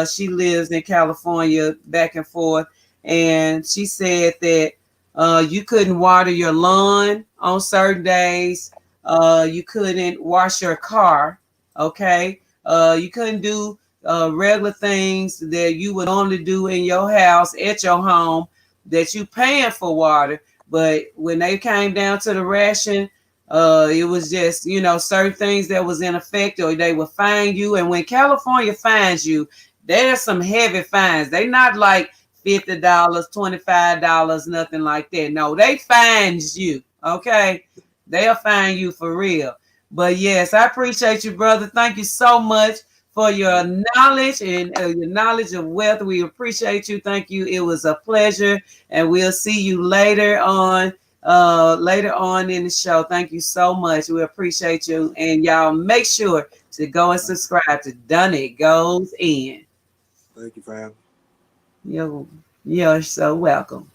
she lives in California back and forth, and she said that you couldn't water your lawn on certain days. You couldn't wash your car. Okay. You couldn't do regular things that you would normally do in your house, at your home, that you paying for water. But when they came down to the ration, it was just, you know, certain things that was in effect, or they would fine you. And when California fines you, there's some heavy fines. They not like $50, $25, nothing like that. No, they fines you. Okay, they'll fine you for real. But yes, I appreciate you, brother. Thank you so much for your knowledge and your knowledge of wealth. We appreciate you. Thank you. It was a pleasure, and we'll see you later on in the show. Thank you so much. We appreciate you, and y'all make sure to go and subscribe to Done It Goes In. Thank you, fam. You're so welcome.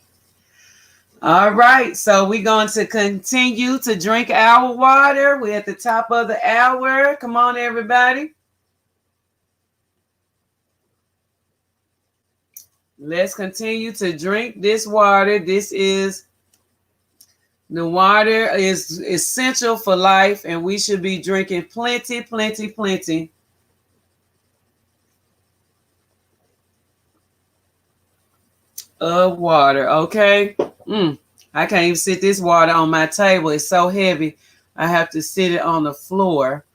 All right, so we're going to continue to drink our water. We're at the top of the hour. Come on, everybody. Let's continue to drink this water. The water is essential for life, and we should be drinking plenty, plenty, plenty of water. Okay. I can't even sit this water on my table. It's so heavy. I have to sit it on the floor.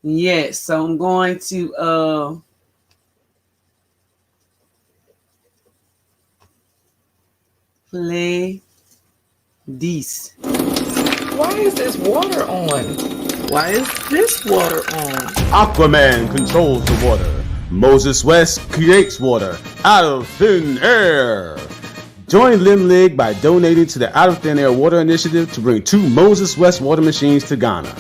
Yes. So I'm going to play this. Why is this water on? Why is this water on? Aquaman controls the water. Moses West creates water out of thin air. Join LMBLIG by donating to the Out of Thin Air Water Initiative to bring 2 Moses West water machines to Ghana.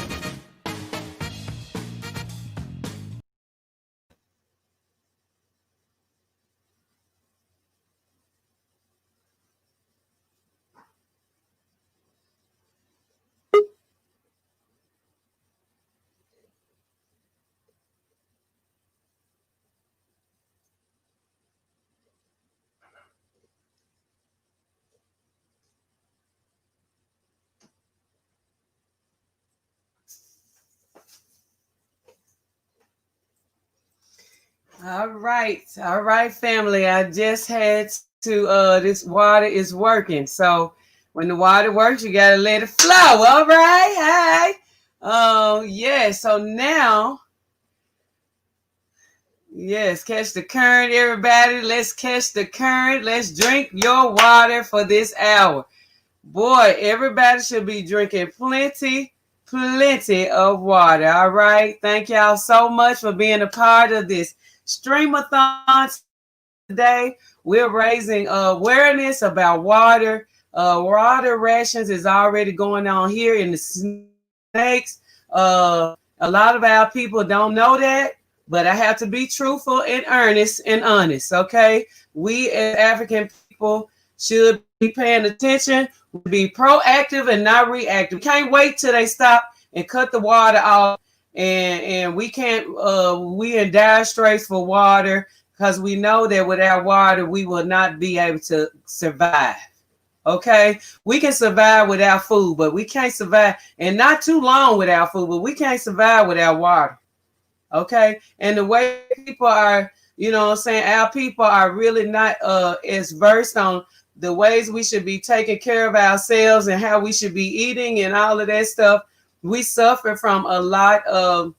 All right, family. I just had to this water is working. So when the water works, you gotta let it flow. All right, hi. Yeah, so now, yes, catch the current, everybody. Let's catch the current. Let's drink your water for this hour. Boy, everybody should be drinking plenty of water. All right. Thank y'all so much for being a part of this Streamathon today. We're raising awareness about water. Water rations is already going on here in the snakes. A lot of our people don't know that, but I have to be truthful and earnest and honest. Okay. We as African people should be paying attention, be proactive and not reactive. We can't wait till they stop and cut the water off. And we can't, we in dire straits for water, because we know that without water, we will not be able to survive. Okay. We can survive without food, but we can't survive, and not too long without food, but we can't survive without water. Okay. And the way people are, you know what I'm saying, our people are really not as versed on the ways we should be taking care of ourselves and how we should be eating and all of that stuff. We suffer from a lot of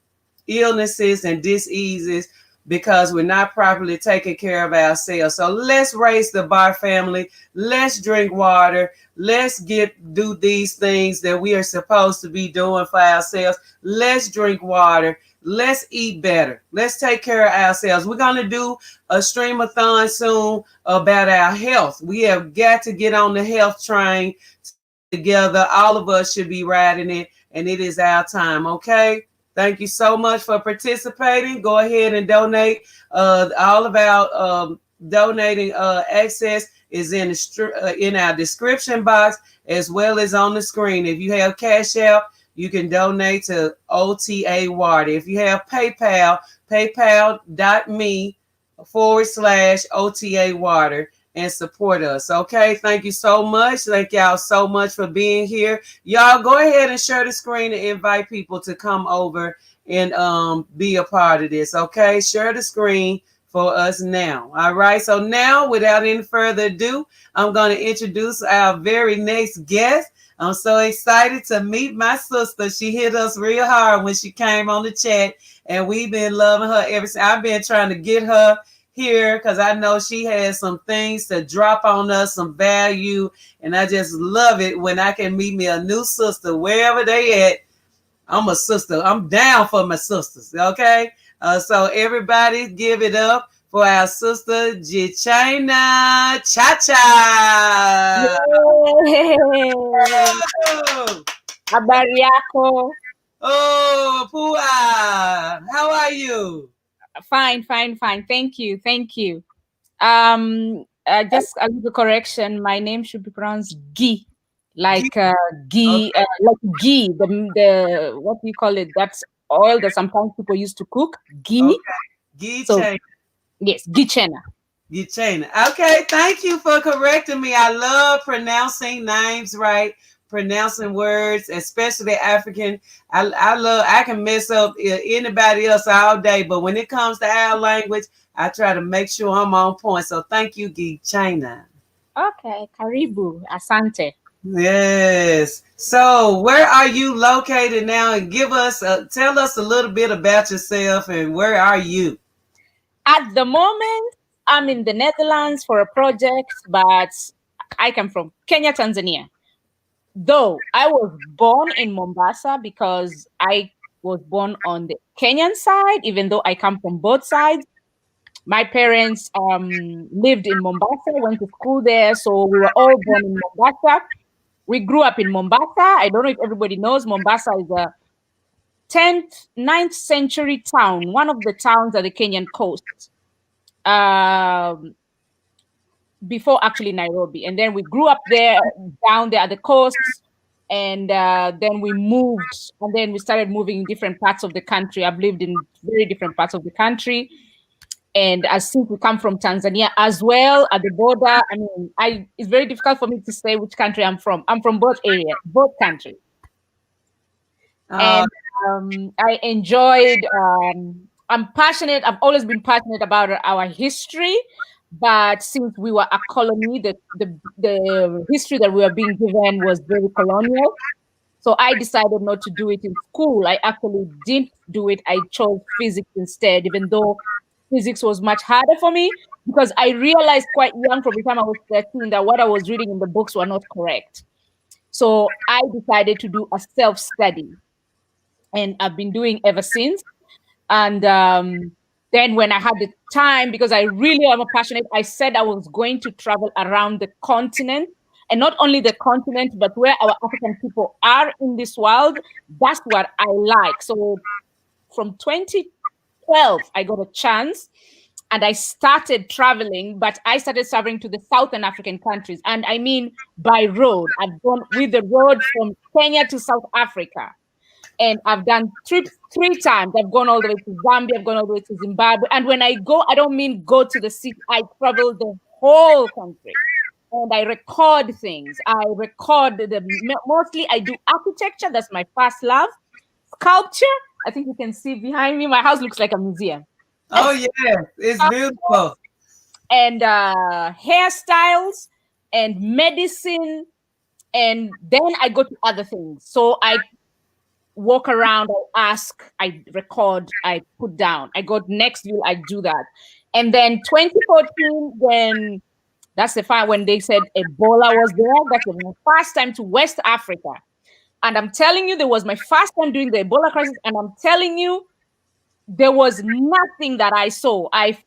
illnesses and diseases because we're not properly taking care of ourselves. So let's raise the bar, family. Let's drink water. Let's do these things that we are supposed to be doing for ourselves. Let's drink water. Let's eat better. Let's take care of ourselves. We're going to do a Streamathon soon about our health. We have got to get on the health train together. All of us should be riding it, and it is our time. Okay. Thank you so much for participating. Go ahead and donate. All of our donating access is in our description box, as well as on the screen. If you have Cash App, you can donate to OTA Water. If you have PayPal, paypal.me/OTA Water. and support us. Okay, thank you so much. Thank y'all so much for being here. Y'all go ahead and share the screen and invite people to come over and be a part of this. Okay, share the screen for us now. All right, so now without any further ado, I'm going to introduce our very next guest. I'm so excited to meet my sister. She hit us real hard when she came on the chat, and we've been loving her ever since. I've been trying to get her here because I know she has some things to drop on us, some value, and I just love it when I can meet me a new sister wherever they at. I'm a sister. I'm down for my sisters. Okay, so everybody give it up for our sister Gichena Cha Cha. Oh, Habari yako? oh, Phu'Cha, how are you? Fine. Thank you. Just a little correction. My name should be pronounced Gi, like ghee, like ghee. The what do you call it? That's oil that sometimes people used to cook. Ghee. Okay. So yes, Gichena. Gichena. Okay, thank you for correcting me. I love pronouncing names right, pronouncing words, especially African. I can mess up anybody else all day, but when it comes to our language, I try to make sure I'm on point. So thank you, Gichena. Okay, karibu, asante. Yes. So where are you located now? And tell us a little bit about yourself and where are you? At the moment, I'm in the Netherlands for a project, but I come from Kenya, Tanzania. Though I was born in Mombasa because I was born on the Kenyan side, even though I come from both sides. My parents lived in Mombasa, went to school there, so we were all born in Mombasa. We grew up in Mombasa. I don't know if everybody knows, Mombasa is a 10th, 9th century town, one of the towns at the Kenyan coast, before actually Nairobi. And then we grew up there, down there at the coast, and then we moved, and then we started moving in different parts of the country. I've lived in very different parts of the country. And since we come from Tanzania as well, at the border, I mean, it's very difficult for me to say which country I'm from. I'm from both areas, both countries. And I enjoyed, I'm passionate, I've always been passionate about our history, but since we were a colony, the history that we were being given was very colonial. So I decided not to do it in school. I actually didn't do it. I chose physics instead, even though physics was much harder for me because I realized quite young from the time I was 13 that what I was reading in the books were not correct. So I decided to do a self-study, and I've been doing ever since. And then when I had the time, because I really am passionate, I said I was going to travel around the continent, and not only the continent, but where our African people are in this world. That's what I like. So from 2012, I got a chance and I started traveling, but I started traveling to the Southern African countries. And I mean by road. I've gone with the road from Kenya to South Africa. And I've done trips 3 times. I've gone all the way to Zambia. I've gone all the way to Zimbabwe. And when I go, I don't mean go to the city. I travel the whole country. And I record things. I record mostly I do architecture. That's my first love. Sculpture. I think you can see behind me. My house looks like a museum. Oh, yeah. It's beautiful. And hairstyles and medicine. And then I go to other things. So I walk around, I ask, I record, I put down. I go next view, I do that. And then 2014, when that's the time when they said Ebola was there. That was my first time to West Africa. And I'm telling you, there was my first time doing the Ebola crisis. And I'm telling you, there was nothing that I saw. I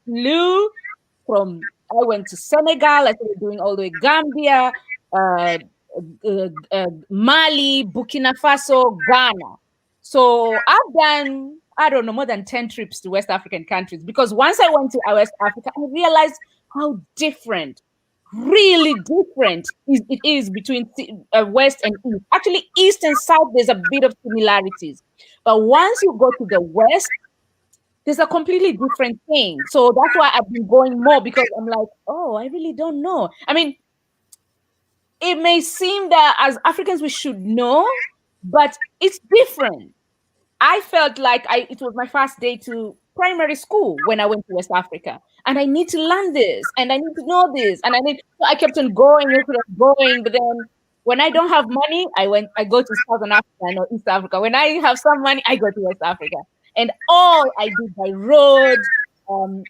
went to Senegal, I started doing all the way Gambia, Mali, Burkina Faso, Ghana. So I've done, I don't know, more than 10 trips to West African countries, because once I went to West Africa, I realized how different, really different it is between West and East. Actually, East and South, there's a bit of similarities. But once you go to the West, there's a completely different thing. So that's why I've been going more, because I'm like, oh, I really don't know. I mean, it may seem that as Africans we should know, but it's different. I felt like it was my first day to primary school when I went to West Africa, and I need to learn this, and I need to know this, and so I kept on going, but then when I don't have money, I go to Southern Africa or East Africa. When I have some money, I go to West Africa, and all I did by road.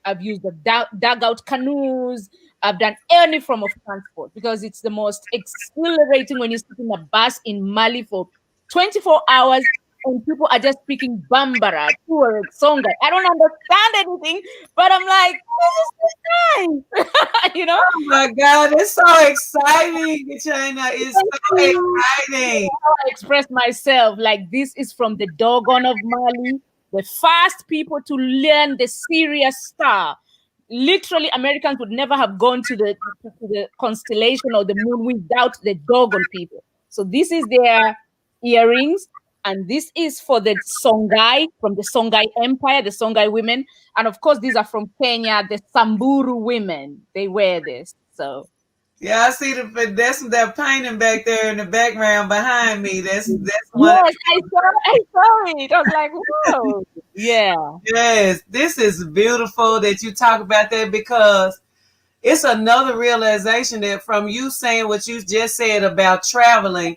I've used the dugout canoes. I've done any form of transport, because it's the most exhilarating when you sit in a bus in Mali for 24 hours and people are just speaking Bambara, Tuareg, Songhai. I don't understand anything, but I'm like, this is so nice. You know? Oh my God, it's so exciting, Gichena. It's so exciting. I express myself like this is from the Dogon of Mali, the first people to learn the Sirius star. Literally, Americans would never have gone to the constellation or the moon without the Dogon people. So this is their earrings, and this is for the Songhai, from the Songhai Empire, the Songhai women. And of course, these are from Kenya, the Samburu women. They wear this. So yeah, I see that's that painting back there in the background behind me. That's one. Yes, I saw it. I was like, whoa. Yeah. Yes, this is beautiful that you talk about that, because it's another realization that from you saying what you just said about traveling,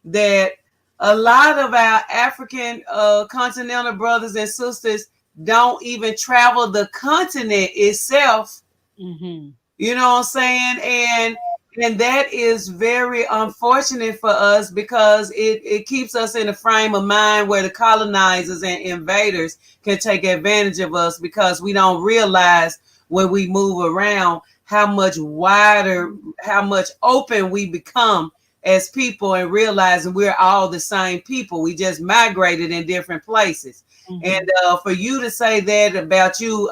that a lot of our African continental brothers and sisters don't even travel the continent itself. Mm-hmm. You know what I'm saying? And that is very unfortunate for us, because it keeps us in a frame of mind where the colonizers and invaders can take advantage of us, because we don't realize when we move around how much wider, how much open we become as people, and realizing we're all the same people. We just migrated in different places. Mm-hmm. And for you to say that about you,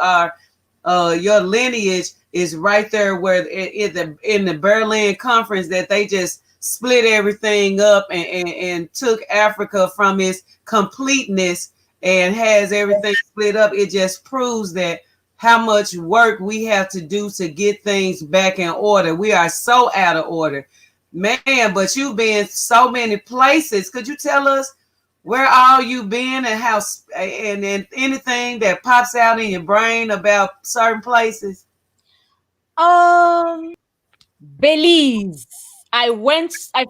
your lineage is right there where in the Berlin conference, that they just split everything up and took Africa from its completeness and has everything split up. It just proves that how much work we have to do to get things back in order. We are so out of order, man. But you've been so many places. Could you tell us where all you been, and how, and anything that pops out in your brain about certain places? Belize. I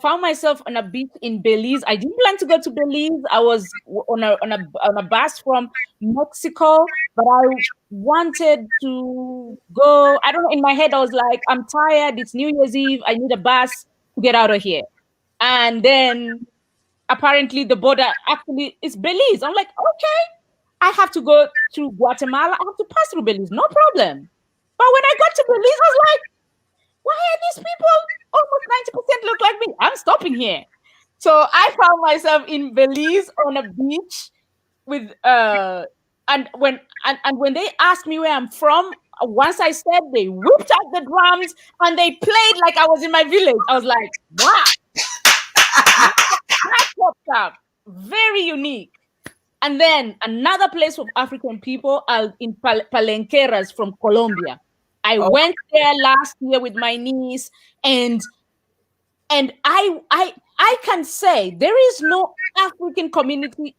found myself on a beach in Belize. I didn't plan to go to Belize. I was on a bus from Mexico, but I wanted to go. I don't know, in my head I was like, I'm tired, it's New Year's Eve, I need a bus to get out of here. And then apparently the border actually is Belize. I'm like, okay, I have to go to Guatemala, I have to pass through Belize, no problem. But when I got to Belize, I was like, why are these people almost 90% look like me? I'm stopping here. So I found myself in Belize on a beach with and when they asked me where I'm from, once I said, they whipped out the drums and they played like I was in my village. I was like, wow. That popped up. Very unique. And then another place of African people are in Palenqueras from Colombia. I went there last year with my niece, and I can say there is no African community.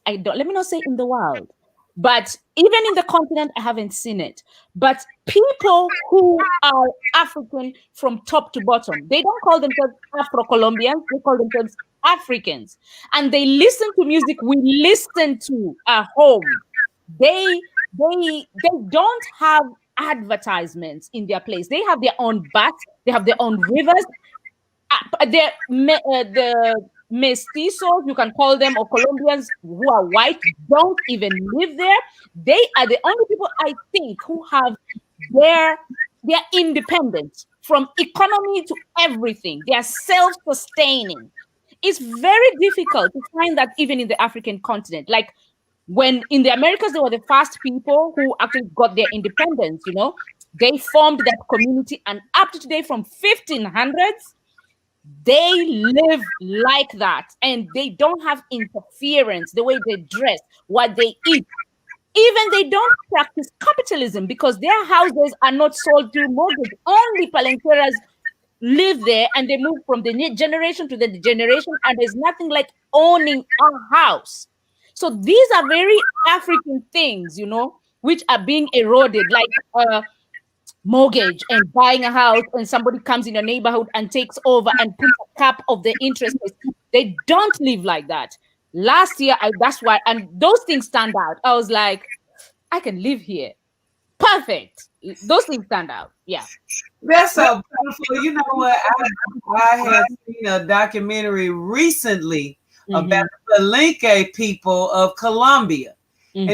Let me not say in the world, but even in the continent, I haven't seen it. But people who are African from top to bottom, they don't call themselves Afro-Colombians, they call themselves Africans. And they listen to music we listen to at home. They don't have advertisements in their place. They have their own bats, they have their own rivers. The mestizos, you can call them, or Colombians who are white, don't even live there. They are the only people, I think, who have their independence from economy to everything. They are self-sustaining. It's very difficult to find that even in the African continent. Like, when in the Americas, they were the first people who actually got their independence, you know. They formed that community, and up to today, from 1500s, they live like that, and they don't have interference. The way they dress, what they eat, Even they don't practice capitalism because their houses are not sold through mortgage. Only palenqueras live there, and they move from the generation to the generation, and there's nothing like owning a house. So these are very African things, you know, which are being eroded, like mortgage and buying a house, and somebody comes in your neighborhood and takes over and puts a cap of the interest rate. They don't live like that. Last year, that's why, and those things stand out. I was like, I can live here. Perfect. Those things stand out. Yeah. That's so beautiful. You know what? I have seen a documentary recently about the Palenque people of Colombia. And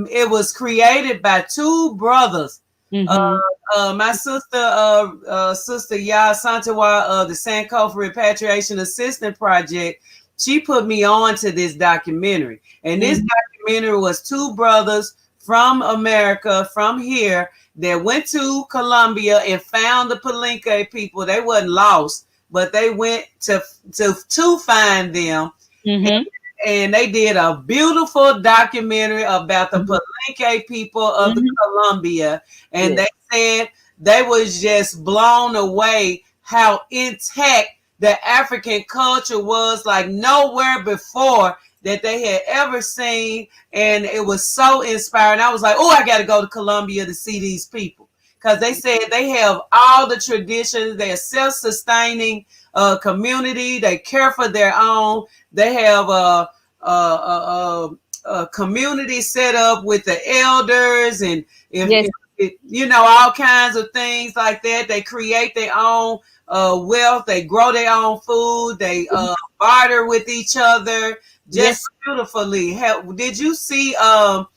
it was created by two brothers. My sister, Sister Ya Santawa of the Sankofa Repatriation Assistance Project, she put me on to this documentary. And this documentary was two brothers from America, from here, that went to Colombia and found the Palenque people. They wasn't lost, but they went to find them. And they did a beautiful documentary about the Palenque people of the Colombia. And they said they was just blown away how intact the African culture was, like nowhere before that they had ever seen. And it was so inspiring. I was like, oh, I got to go to Colombia to see these people. Because they said they have all the traditions. They're self-sustaining community. They care for their own. They have a community set up with the elders, and you know, all kinds of things like that. They create their own wealth. They grow their own food. They barter with each other just beautifully. Did you see how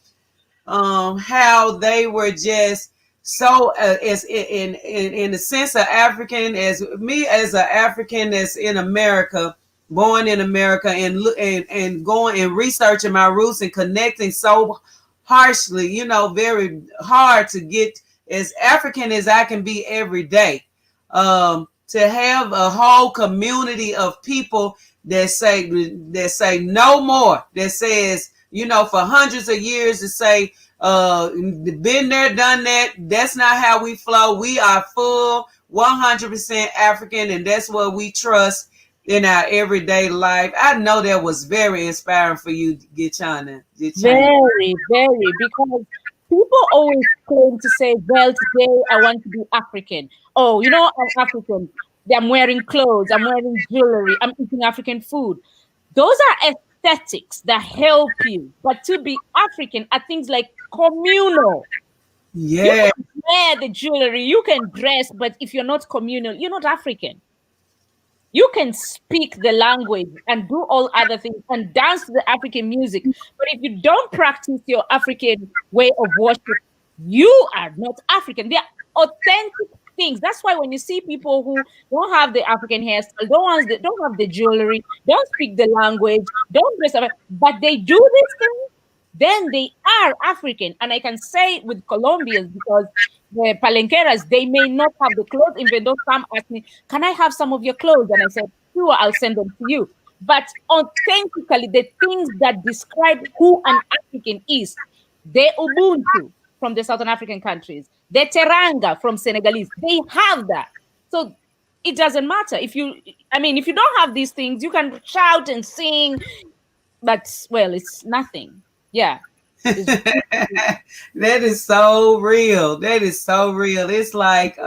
they were just so as in the sense of African, as me as an African that's in America, born in America, and going and researching my roots and connecting so harshly, you know, very hard to get as African as I can be every day. To have a whole community of people that say no more, that says, you know, for hundreds of years to say, been there, done that. That's not how we flow. We are full 100% African, and that's what we trust in our everyday life. I know that was very inspiring for you, Gichena. Very, very, because people always claim to say, well, today I want to be African. Oh, you know, I'm African. I'm wearing clothes. I'm wearing jewelry. I'm eating African food. Those are aesthetics that help you. But to be African are things like communal. Yeah. You can wear the jewelry, you can dress, but if you're not communal, you're not African. You can speak the language and do all other things and dance to the African music. But if you don't practice your African way of worship, you are not African. They are authentic things. That's why when you see people who don't have the African hairstyle, don't have the jewelry, don't speak the language, don't dress up, but they do these things, then they are African. And I can say with Colombians, because the palenqueras, they may not have the clothes, even though some ask me, can I have some of your clothes? And I said, sure, I'll send them to you. But authentically, the things that describe who an African is, the Ubuntu from the Southern African countries, the Teranga from Senegalese, they have that. So it doesn't matter. If you don't have these things, you can shout and sing, but, well, it's nothing. Yeah. That is so real. That is so real. It's like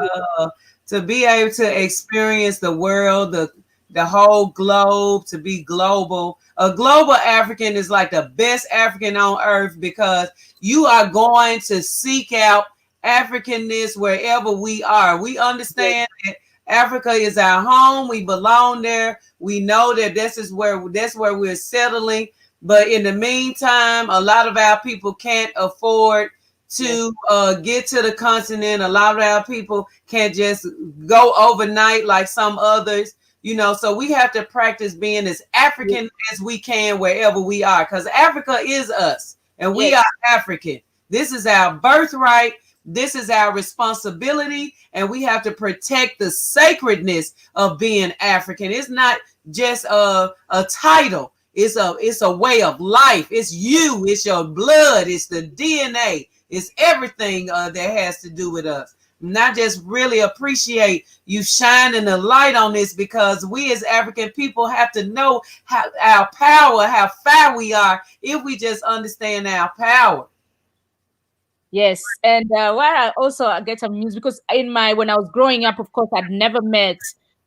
to be able to experience the world, the whole globe, to be global. A global African is like the best African on earth, because you are going to seek out Africanness wherever we are. We understand that Africa is our home. We belong there. We know that that's where we're settling. But in the meantime, a lot of our people can't afford to get to the continent. A lot of our people can't just go overnight like some others, you know. So we have to practice being as African as we can wherever we are, because Africa is us and we are African. This is our birthright. This is our responsibility, and we have to protect the sacredness of being African. It's not just a title. It's a way of life. It's you. It's your blood. It's the DNA. It's everything that has to do with us. And I just really appreciate you shining a light on this, because we as African people have to know how our power, how far we are, if we just understand our power. Yes, and where I also get some news, because when I was growing up, of course, I'd never met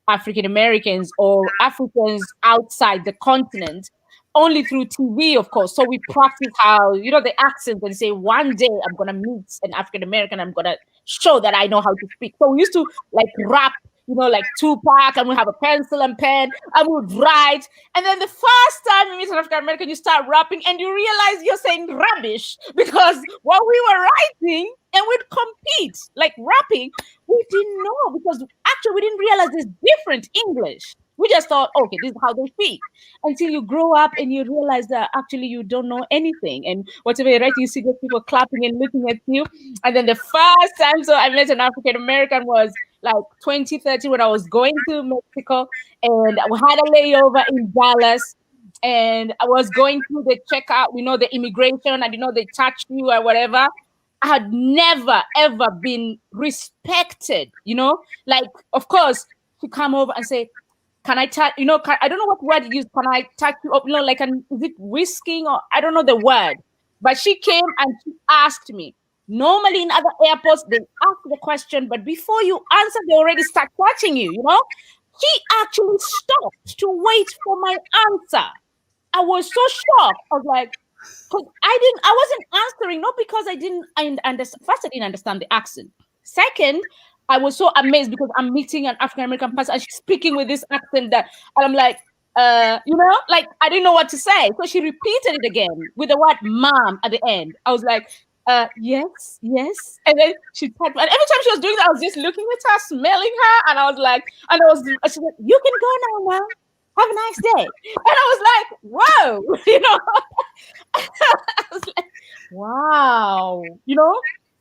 African Americans or Africans outside the continent, only through TV, of course. So we practice how, the accent, and say, one day I'm gonna meet an African American, I'm gonna show that I know how to speak. So we used to like rap, like Tupac, and we have a pencil and pen, and we would write. And then the first time you meet an African American, you start rapping, and you realize you're saying rubbish, because what we were writing, and we'd compete, like rapping, we didn't know, because actually we didn't realize there's different English. We just thought, okay, this is how they speak. Until you grow up and you realize that actually you don't know anything. And whatever you're writing, you see those people clapping and looking at you. And then the first time I met an African American was like 2013, when I was going to Mexico, and we had a layover in Dallas. And I was going through the checkout, the immigration, and they touch you or whatever. I had never, ever been respected, like, of course, to come over and say, can I touch, I don't know what word you use. Can I touch you up? Like, is it whisking, or I don't know the word. But she came and she asked me. Normally in other airports, they ask the question, but before you answer, they already start touching you, She actually stopped to wait for my answer. I was so shocked. I was like, because I wasn't answering, not because I didn't understand. First, I didn't understand the accent. Second, I was so amazed because I'm meeting an African American person and she's speaking with this accent and I'm like, like I didn't know what to say. So she repeated it again with the word mom at the end. I was like, yes. And then she typed, and every time she was doing that, I was just looking at her, smelling her, and I was like, she said, you can go now. Have a nice day. And I was like, whoa, I was like, wow,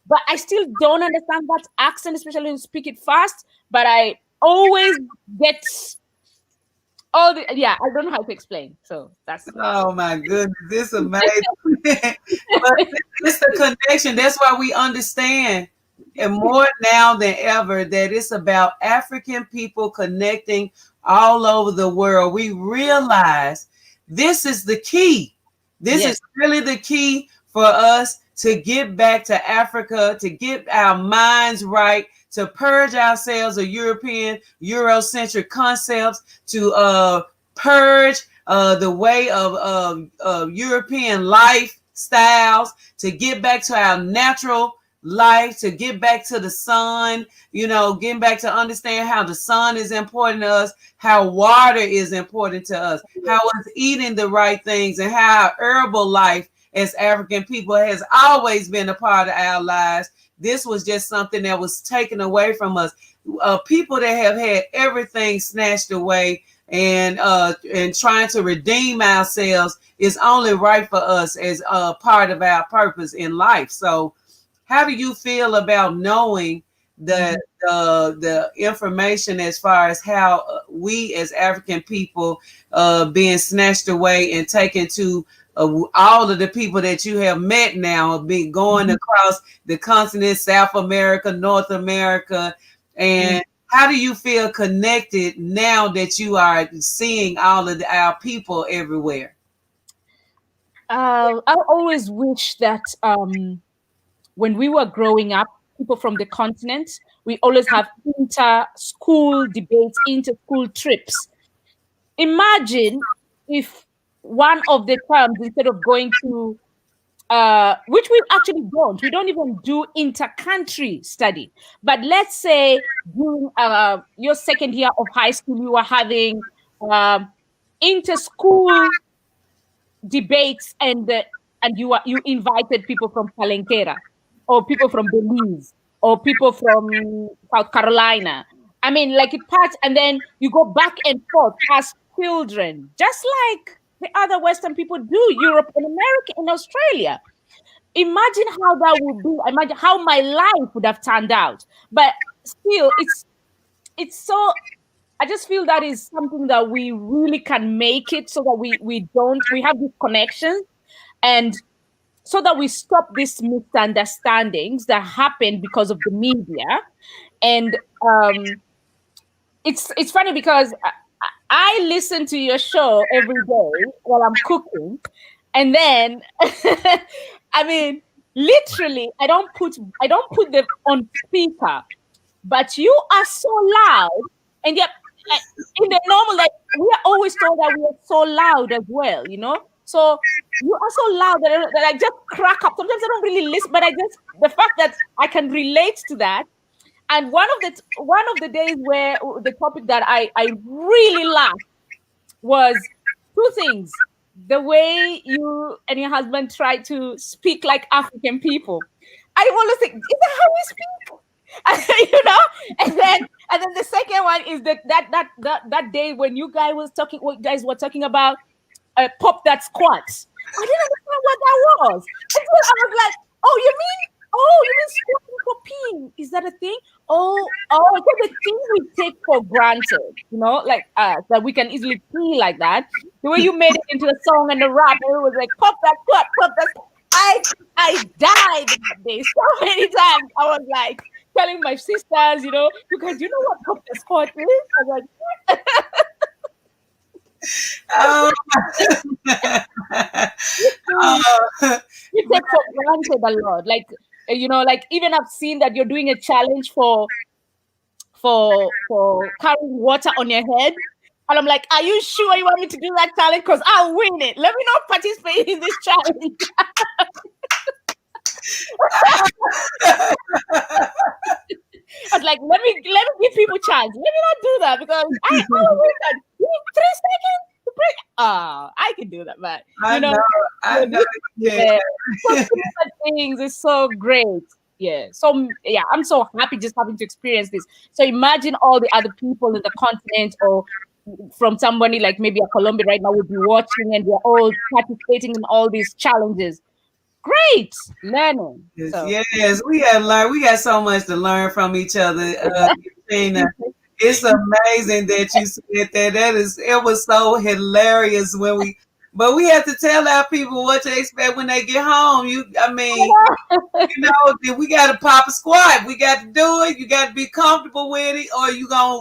but I still don't understand that accent, especially when you speak it fast. But I always get I don't know how to explain. So that's. Oh my goodness, this is amazing. But it's the connection. That's why we understand, and more now than ever, that it's about African people connecting all over the world. We realize this is the key. This is really the key for us to get back to Africa, to get our minds right, to purge ourselves of Eurocentric concepts, to purge the way of European lifestyles, to get back to our natural life, to get back to the sun, getting back to understand how the sun is important to us, how water is important to us, how us eating the right things, and how our herbal life as African people has always been a part of our lives. This was just something that was taken away from us. People that have had everything snatched away and trying to redeem ourselves is only right for us as a part of our purpose in life. So how do you feel about knowing the information as far as how we as African people being snatched away and taken to all of the people that you have met now have been going across the continent, South America, North America, and how do you feel connected now that you are seeing all of our people everywhere? I always wish that when we were growing up, people from the continent, we always have inter-school debates, inter-school trips. Imagine if one of the terms, instead of going to, which we actually don't, we don't even do inter-country study. But let's say during your second year of high school, you were having inter-school debates, and you invited people from Palenquera, or people from Belize, or people from South Carolina. I mean, like it parts, and then you go back and forth as children, just like the other Western people do, Europe and America and Australia. Imagine how that would be. Imagine how my life would have turned out. But still, it's so I just feel that is something that we really can make it so that we have these connections, and so that we stop these misunderstandings that happen because of the media. And it's funny because I listen to your show every day while I'm cooking, and then I mean, literally, I don't put them on speaker, but you are so loud, and yet in the normal, like, we are always told that we are so loud as well, you know. So you are so loud that I just crack up. Sometimes I don't really listen, but the fact that I can relate to that. And one of the days where the topic that I really laughed was two things: the way you and your husband try to speak like African people. I always think, is that how we speak? You know. And then the second one is that day when you guys were talking about pop that squats. I didn't understand what that was. And so I was like, you mean squatting for peeing? Is that a thing? It's the thing we take for granted, you know, like that we can easily pee like that. The way you made it into a song and the rap, it was like pop that squat, pop that squat. I died that day so many times. I was like telling my sisters, you know, because you know what pop the squat is? I was like, you take for granted a lot. Like, you know, like even I've seen that you're doing a challenge for carrying water on your head. And I'm like, are you sure you want me to do that challenge? Because I'll win it. Let me not participate in this challenge. I was like, let me give people chance. Let me not do that because I will win that. You need 3 seconds to break. I can do that, but I know. Yeah. Things is so great. Yeah. So yeah, I'm so happy just having to experience this. So imagine all the other people in the continent, or from somebody like maybe a Colombia right now would be watching, and they're all participating in all these challenges. Great learning. Yes, we have learned. We got so much to learn from each other. Gichena. It's amazing that you said that. It was so hilarious but we have to tell our people what to expect when they get home. You know, we got to pop a squat. We got to do it. You got to be comfortable with it, or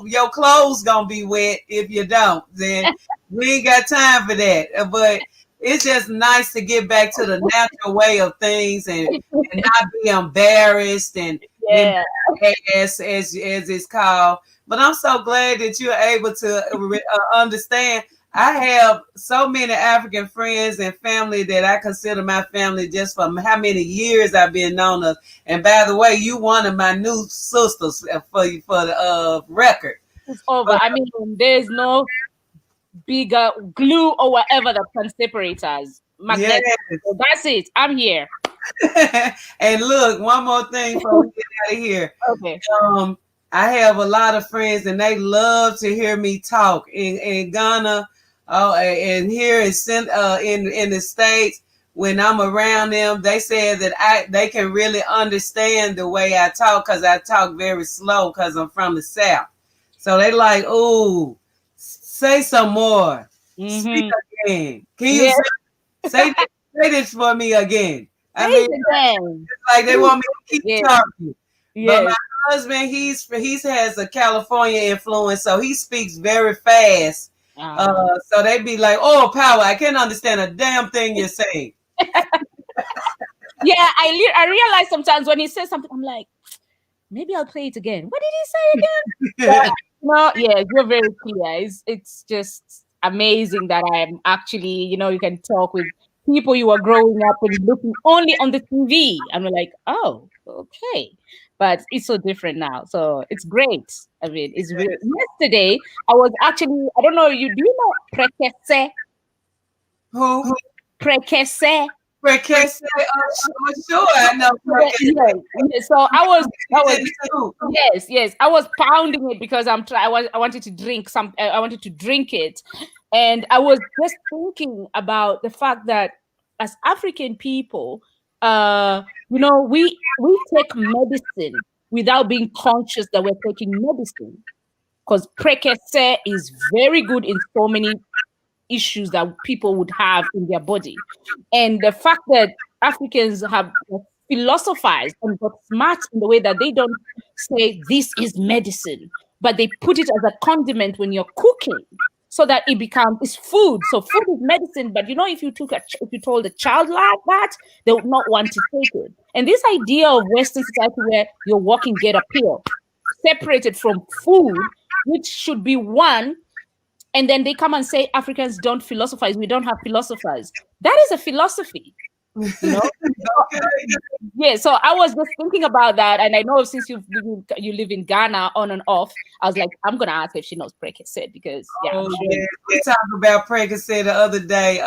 your clothes gonna be wet if you don't. Then we ain't got time for that. But it's just nice to get back to the natural way of things and not be embarrassed and as it's called. But I'm so glad that you're able to understand. I have so many African friends and family that I consider my family just from how many years I've been known us. And by the way, you one of my new sisters for the record. It's over. I mean, there's no bigger glue or whatever that can separate us. Magnet. Yes. So that's it. I'm here. And look, one more thing before we get out of here. Okay. I have a lot of friends, and they love to hear me talk in Ghana, and here in the States. When I'm around them, they say that they can really understand the way I talk because I talk very slow because I'm from the South. So they like, ooh, say some more. Mm-hmm. Speak again. Can you say this for me again? I mean, it's like they want me to keep talking. But my husband, he has a California influence, so he speaks very fast. So they be like, "Oh, power! I can't understand a damn thing you're saying." Yeah, I realize sometimes when he says something, I'm like, maybe I'll play it again. What did he say again? You're very clear. It's just amazing that I'm actually, you know, you can talk with people you are growing up and looking only on the TV, and we're like, oh, okay. But it's so different now. So it's great. I mean, it's really, yesterday I was actually, I don't know, do you know Prekese? Who? Prekese. Prekese. Sure, I know. So I was yes. I was pounding it because I wanted to drink I wanted to drink it. And I was just thinking about the fact that as African people, you know, we take medicine without being conscious that we're taking medicine. because prekese is very good in so many issues that people would have in their body. And the fact that Africans have philosophized and got smart in the way that they don't say this is medicine, but they put it as a condiment when you're cooking, so that it becomes it's food. So food is medicine, but if you told a child like that, they would not want to take it. And this idea of Western society where you're walking, get a pill, separated from food, which should be one, and then they come and say Africans don't philosophize. We don't have philosophers. That is a philosophy. Yeah, so I was just thinking about that, and I know since you live in Ghana on and off, I was like, I'm gonna ask if she knows prekese because we talked about prekese the other day,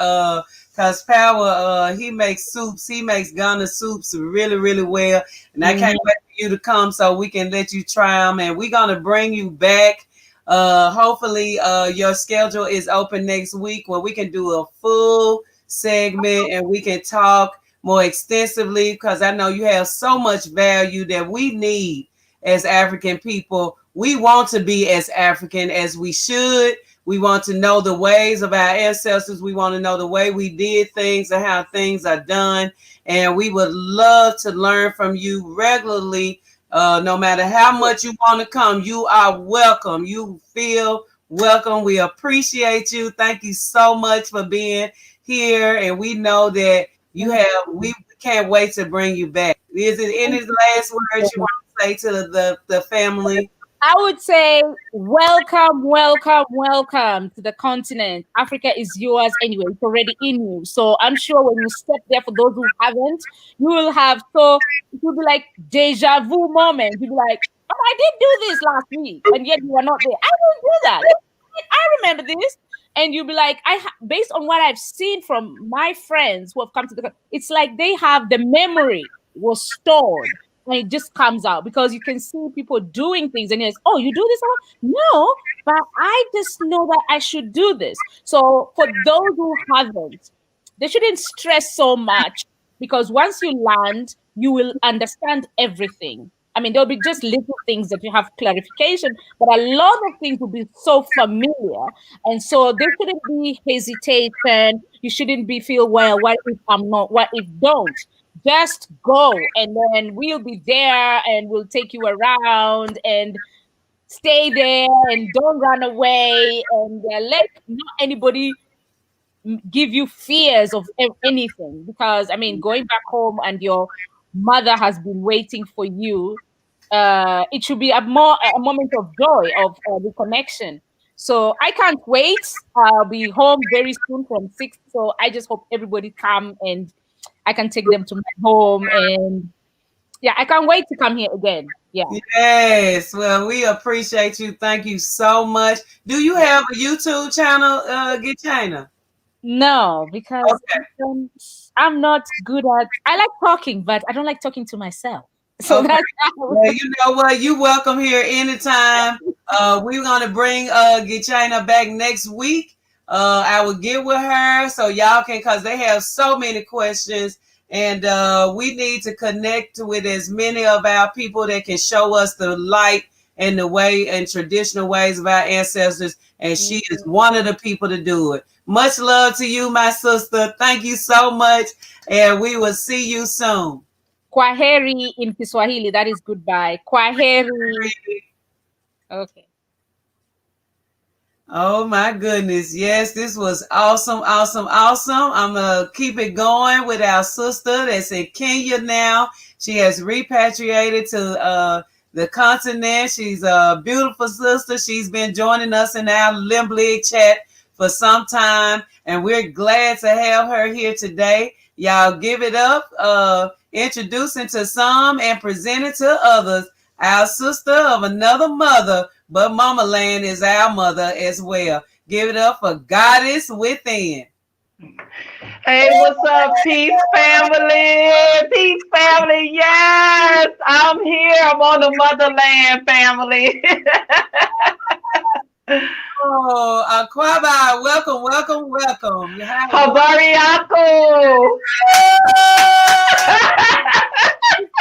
cause Power he makes soups, he makes Ghana soups really, really well, and I can't wait for you to come so we can let you try them, and we're gonna bring you back. Hopefully your schedule is open next week where we can do a full segment and we can talk more extensively, because I know you have so much value that we need as African people. We want to be as African as we should. We want to know the ways of our ancestors. We want to know the way we did things and how things are done. And we would love to learn from you regularly. No matter how much you want to come, you are welcome. You feel welcome. We appreciate you. Thank you so much for being here. And we know that we can't wait to bring you back. Is it any last words you want to say to the family? I would say welcome, welcome, welcome to the continent. Africa is yours anyway. It's already in you. So I'm sure when you step there, for those who haven't, you will have, so it will be like deja vu moment. You'll be like, oh, I did do this last week, and yet you are not there. I didn't do that. I remember this. And you'll be like, based on what I've seen from my friends who have come to it's like they have the memory was stored. And it just comes out because you can see people doing things and it's, oh, you do this? No, but I just know that I should do this. So for those who haven't, they shouldn't stress so much, because once you land, you will understand everything. I mean, there'll be just little things that you have clarification, but a lot of things will be so familiar. And so there shouldn't be hesitation. You shouldn't feel, well, what if I'm not? What if don't? Just go, and then we'll be there and we'll take you around and stay there and don't run away, and let not anybody give you fears of anything, because I mean, going back home and your mother has been waiting for you, it should be a moment of joy, of reconnection. So I can't wait. I'll be home very soon from 6. So I just hope everybody come and I can take them to my home, and yeah, I can't wait to come here again. Yeah. Yes. Well, we appreciate you. Thank you so much. Do you have a YouTube channel, Gichena? No, because I'm not good at. I like talking, but I don't like talking to myself. So that's well, you know what? You're welcome here anytime. We're gonna bring Gichena back next week. I will get with her so y'all can, because they have so many questions, and we need to connect with as many of our people that can show us the light and the way and traditional ways of our ancestors, and she is one of the people to do it. Much love to you, my sister. Thank you so much, and we will see you soon. Kwaheri in Kiswahili, that is goodbye. Kwaheri. Okay. Oh my goodness. Yes, this was awesome, awesome, awesome. I'm going to keep it going with our sister that's in Kenya now. She has repatriated to the continent. She's a beautiful sister. She's been joining us in our LMBLIG chat for some time, and we're glad to have her here today. Y'all give it up, introducing to some and presenting to others. Our sister of another mother, but Mama Land is our mother as well. Give it up for Goddess Within. Hey, what's up, Peace Family? Peace Family, yes! I'm here. I'm on the motherland, family. Oh, Aquaba, welcome, welcome, welcome. Habari yako?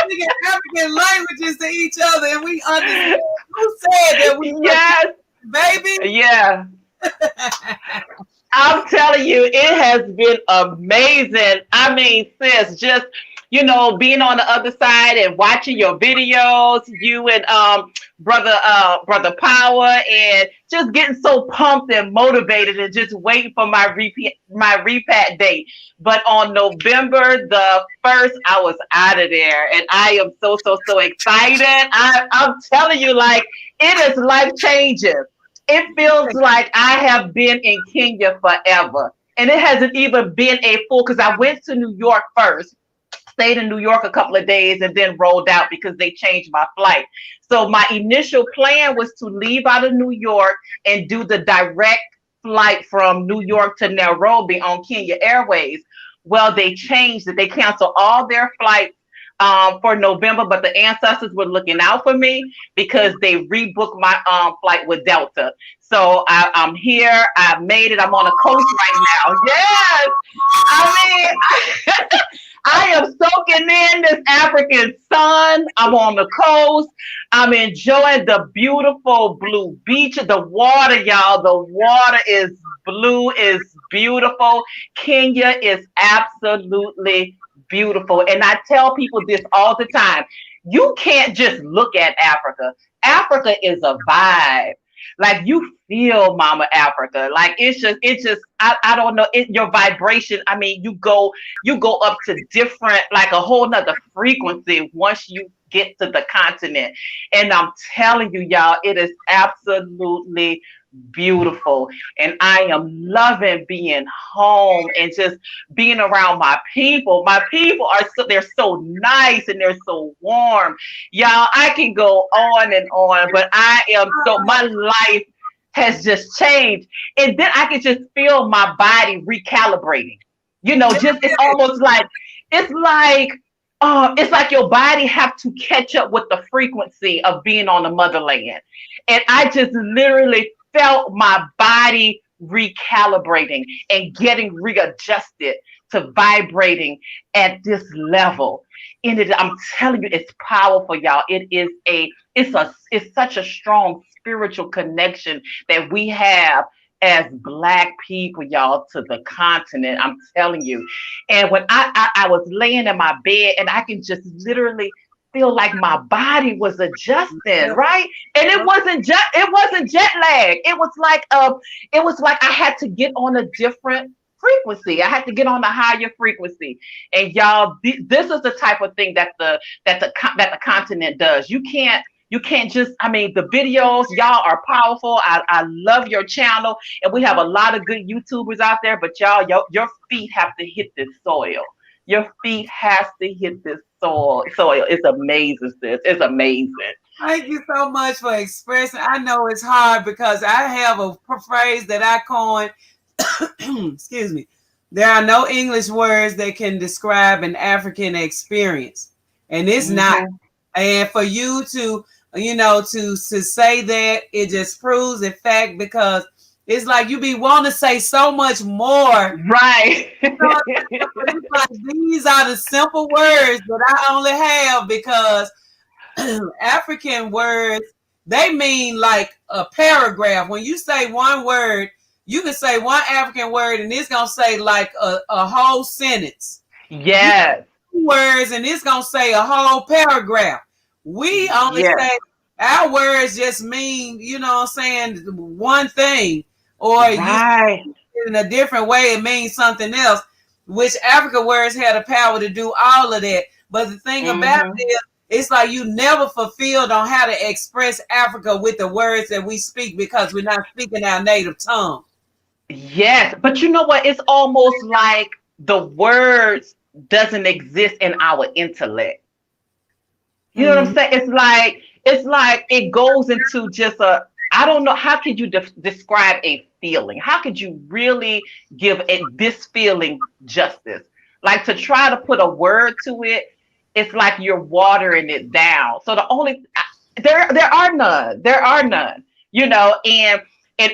Speaking African languages to each other, and we understand. Who said that we? Yes. baby. Yeah. I'm telling you, it has been amazing. I mean, sis, just being on the other side and watching your videos, you and brother Power, and just getting so pumped and motivated, and just waiting for my repat date. But on November the 1st, I was out of there, and I am so excited. I'm telling you, like, it is life changing. It feels like I have been in Kenya forever. And it hasn't even been a full, because I went to New York first, stayed in New York a couple of days, and then rolled out because they changed my flight. So my initial plan was to leave out of New York and do the direct flight from New York to Nairobi on Kenya Airways. Well, they changed it. They canceled all their flights for November, but the ancestors were looking out for me because they rebooked my flight with Delta. So I'm here. I made it. I'm on the coast right now. Yes. I mean, I am soaking in this African sun. I'm on the coast. I'm enjoying the beautiful blue beach. The water, y'all. The water is blue, is beautiful. Kenya is absolutely beautiful. And I tell people this all the time. You can't just look at Africa. Africa is a vibe. Like, you feel Mama Africa. Like, it's just, I don't know, your vibration. I mean, you go up to different, like a whole nother frequency once you get to the continent. And I'm telling you, y'all, it is absolutely beautiful. And I am loving being home and just being around my people. My people they're so nice and they're so warm. Y'all, I can go on and on, but my life has just changed. And then I can just feel my body recalibrating. It's like your body have to catch up with the frequency of being on the motherland. And I just literally felt my body recalibrating and getting readjusted to vibrating at this level. I'm telling you, it's powerful, y'all. It's such a strong spiritual connection that we have as Black people, y'all, to the continent. I'm telling you. And when I was laying in my bed, and I can just literally feel like my body was adjusting, right? And it wasn't jet lag. It was like I had to get on a different frequency. I had to get on a higher frequency. And y'all, this is the type of thing that the continent does. You can't just, I mean, the videos, y'all are powerful. I love your channel, and we have a lot of good YouTubers out there, but y'all, your feet have to hit this soil. Your feet has to hit this soil. It's amazing, sis. It's amazing. Thank you so much for expressing. I know it's hard because I have a phrase that I coined. Excuse me. There are no English words that can describe an African experience, and it's not. And for you to, to say that, it just proves the fact, because it's like you be wanting to say so much more. Right. It's like, these are the simple words that I only have, because African words, they mean like a paragraph. When you say one word, you can say one African word and it's going to say like a whole sentence. Yes. Words and it's going to say a whole paragraph. We only say our words just mean, one thing. Or in a different way, it means something else, which African words had the power to do all of that. But the thing about it is, it's like you never fulfilled on how to express Africa with the words that we speak, because we're not speaking our native tongue. Yes, but you know what? It's almost like the words doesn't exist in our intellect. You know what I'm saying? It's like it goes into just I don't know. How could you describe a feeling? How could you really give this feeling justice? Like, to try to put a word to it, it's like you're watering it down. So there are none. There are none. And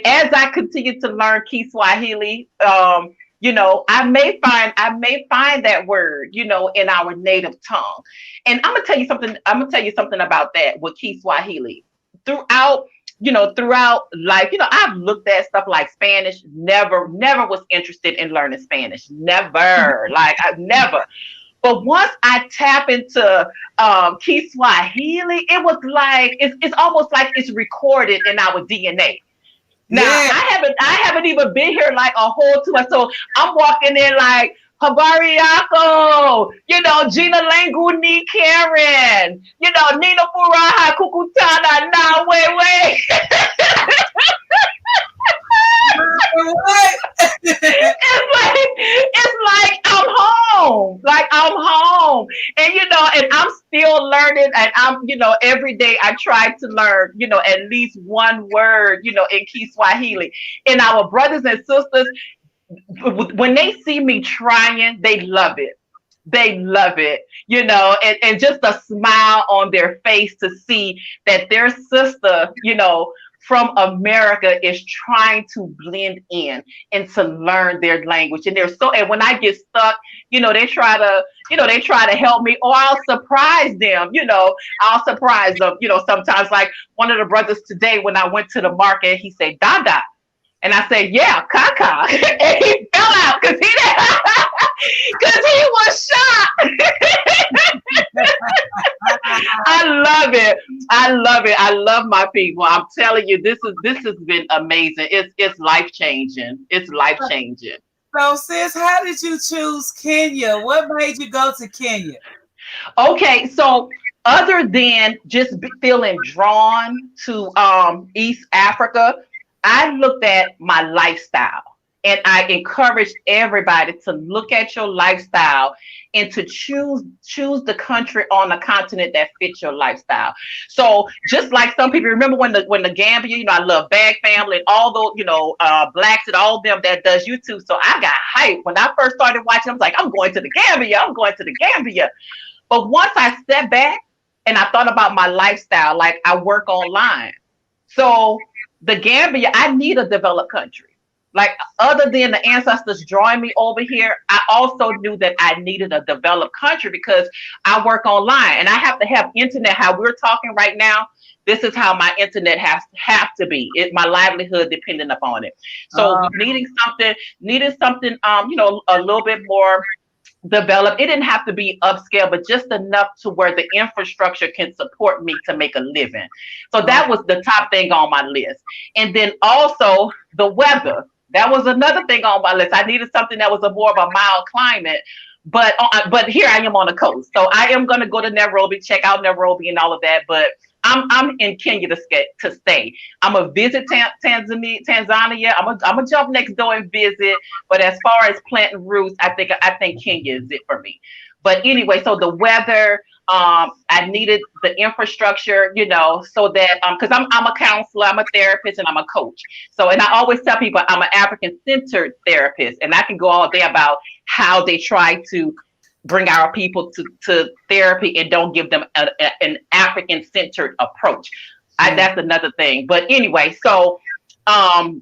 as I continue to learn Kiswahili, I may find that word, in our native tongue. And I'm gonna tell you something about that with Kiswahili. Throughout throughout life, I've looked at stuff like Spanish, never was interested in learning Spanish. Never. Like I've never. But once I tap into Kiswahili, it was like it's almost like it's recorded in our DNA. Now I haven't even been here like a whole 2 months. So I'm walking in like Habari Yako, Gina Langu ni Karen, Nina Furaha Kukutana na Wewe. it's like I'm home. Like I'm home. And and I'm still learning, and I'm, every day I try to learn, at least one word, in Kiswahili. And our brothers and sisters, when they see me trying, they love it. They love it, and just a smile on their face to see that their sister, from America is trying to blend in and to learn their language. And and when I get stuck, they try to help me, or I'll surprise them, I'll surprise them, sometimes. Like one of the brothers today, when I went to the market, he said, Dada. And I said, yeah, Kaka. And he fell out because he was shocked. I love it. I love it. I love my people. I'm telling you, this has been amazing. It's life changing. It's life changing. So, sis, how did you choose Kenya? What made you go to Kenya? Okay, so other than just feeling drawn to East Africa, I looked at my lifestyle, and I encourage everybody to look at your lifestyle and to choose the country on the continent that fits your lifestyle. So just like some people remember when the Gambia, I love Bag Family and all those, blacks and all them that does YouTube. So I got hyped when I first started watching. I was like, I'm going to the Gambia. I'm going to the Gambia. But once I stepped back and I thought about my lifestyle, like I work online. So the Gambia, I need a developed country. Like other than the ancestors drawing me over here, I also knew that I needed a developed country because I work online and I have to have internet. How we're talking right now, this is how my internet have to be. It's my livelihood dependent upon it. So needing something, a little bit more developed. It didn't have to be upscale, but just enough to where the infrastructure can support me to make a living. So that was the top thing on my list. And then also the weather. That was another thing on my list. I needed something that was more of a mild climate. But here I am on the coast. So I am going to go to Nairobi, check out Nairobi and all of that. But I'm in Kenya to stay. I'm gonna visit Tanzania. I'm gonna jump next door and visit. But as far as planting roots, I think Kenya is it for me. But anyway, so the weather, I needed the infrastructure, so that because I'm a counselor, I'm a therapist, and I'm a coach. So, and I always tell people I'm an African-centered therapist, and I can go all day about how they try to bring our people to therapy and don't give them an African-centered approach. That's another thing. But anyway, so and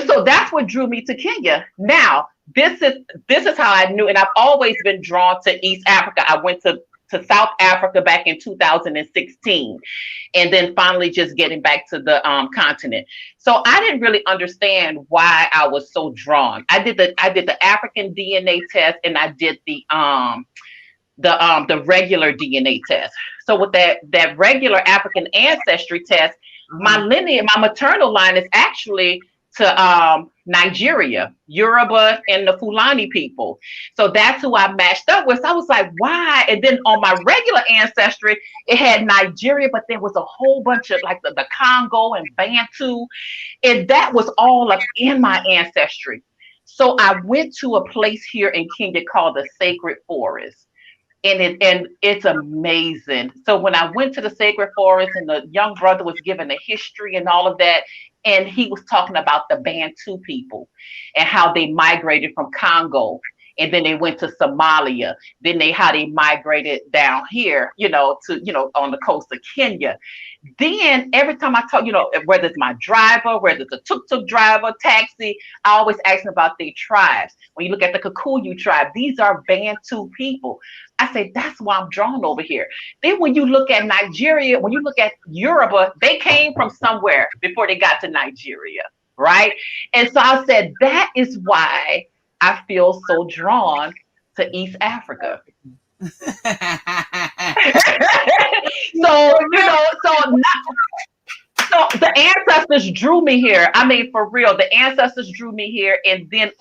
so that's what drew me to Kenya. Now, this is how I knew, and I've always been drawn to East Africa. I went to South Africa back in 2016, and then finally just getting back to the continent. So I didn't really understand why I was so drawn. I did the African DNA test, and I did the regular DNA test. So with that regular African ancestry test, my lineage, my maternal line is actually to Nigeria, Yoruba, and the Fulani people. So that's who I matched up with. So I was like, why? And then on my regular ancestry, it had Nigeria, but there was a whole bunch of like the Congo and Bantu, and that was all up in my ancestry. So I went to a place here in Kenya called the Sacred Forest. And it's amazing. So when I went to the Sacred Forest and the young brother was given the history and all of that, and he was talking about the Bantu people and how they migrated from Congo and then they went to Somalia. Then how they migrated down here, to on the coast of Kenya. Then every time I talk, whether it's my driver, whether it's a tuk-tuk driver, taxi, I always ask them about their tribes. When you look at the Kikuyu tribe, these are Bantu people. I say, that's why I'm drawn over here. Then when you look at Nigeria, when you look at Yoruba, they came from somewhere before they got to Nigeria, right? And so I said, that is why I feel so drawn to East Africa. So the ancestors drew me here. I mean, for real, the ancestors drew me here. And then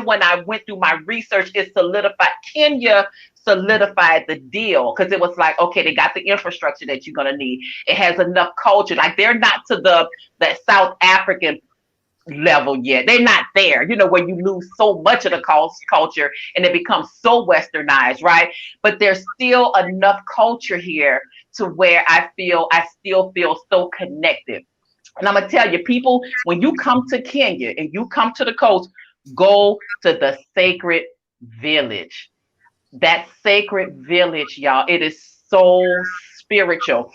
when I went through my research, it solidified. Kenya solidified the deal, because it was like, okay, they got the infrastructure that you're going to need. It has enough culture. Like, they're not to the South African level yet. They're not there, where you lose so much of the culture and it becomes so westernized, right? But there's still enough culture here to where I still feel so connected. And I'm gonna tell you, people, when you come to Kenya and you come to the coast, go to the sacred village. That sacred village, y'all, it is so spiritual.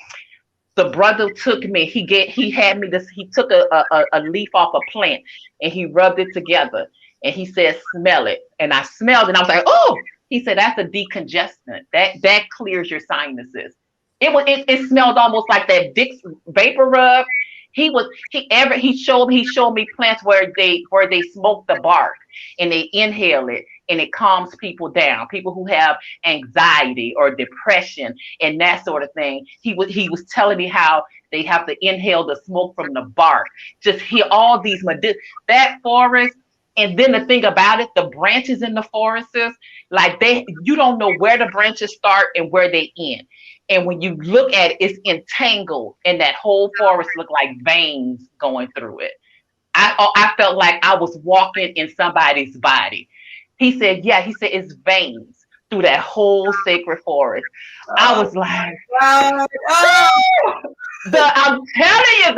The brother took me, he took a leaf off a plant and he rubbed it together and he said, smell it. And I smelled it and I was like, oh, he said, that's a decongestant. That clears your sinuses. It smelled almost like that Vicks vapor rub. He showed me plants where they smoke the bark and they inhale it and it calms people down, people who have anxiety or depression and that sort of thing. He was telling me how they have to inhale the smoke from the bark. Just hear all these that forest. And then the thing about it, the branches in the forests, like you don't know where the branches start and where they end. And when you look at it, it's entangled, and that whole forest looked like veins going through it. I felt like I was walking in somebody's body. He said, it's veins through that whole sacred forest. I was like, I'm telling you,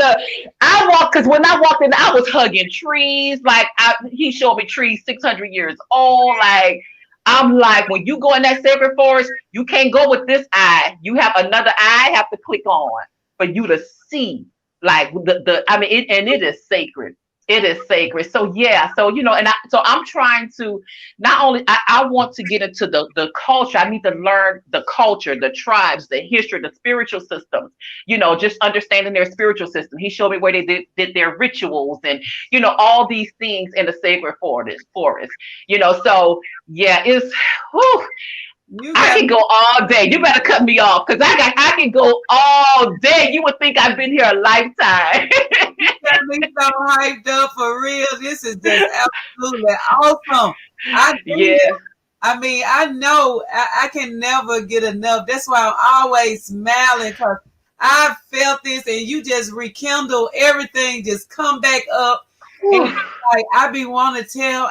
because when I walked in, I was hugging trees. Like, he showed me trees 600 years old. Like, I'm like, when you go in that sacred forest, you can't go with this eye. You have another eye have to click on for you to see. Like, it is sacred. It is sacred. So yeah, so so I'm trying to not only I want to get into the culture. I need to learn the culture, the tribes, the history, the spiritual systems, just understanding their spiritual system. He showed me where they did their rituals and all these things in the sacred forest. So yeah, it's I can go all day. You better cut me off because I can go all day. You would think I've been here a lifetime. You got me so hyped up for real. This is just absolutely awesome. I know I can never get enough. That's why I'm always smiling, because I felt this and you just rekindle everything, just come back up. And like I be wanting to tell,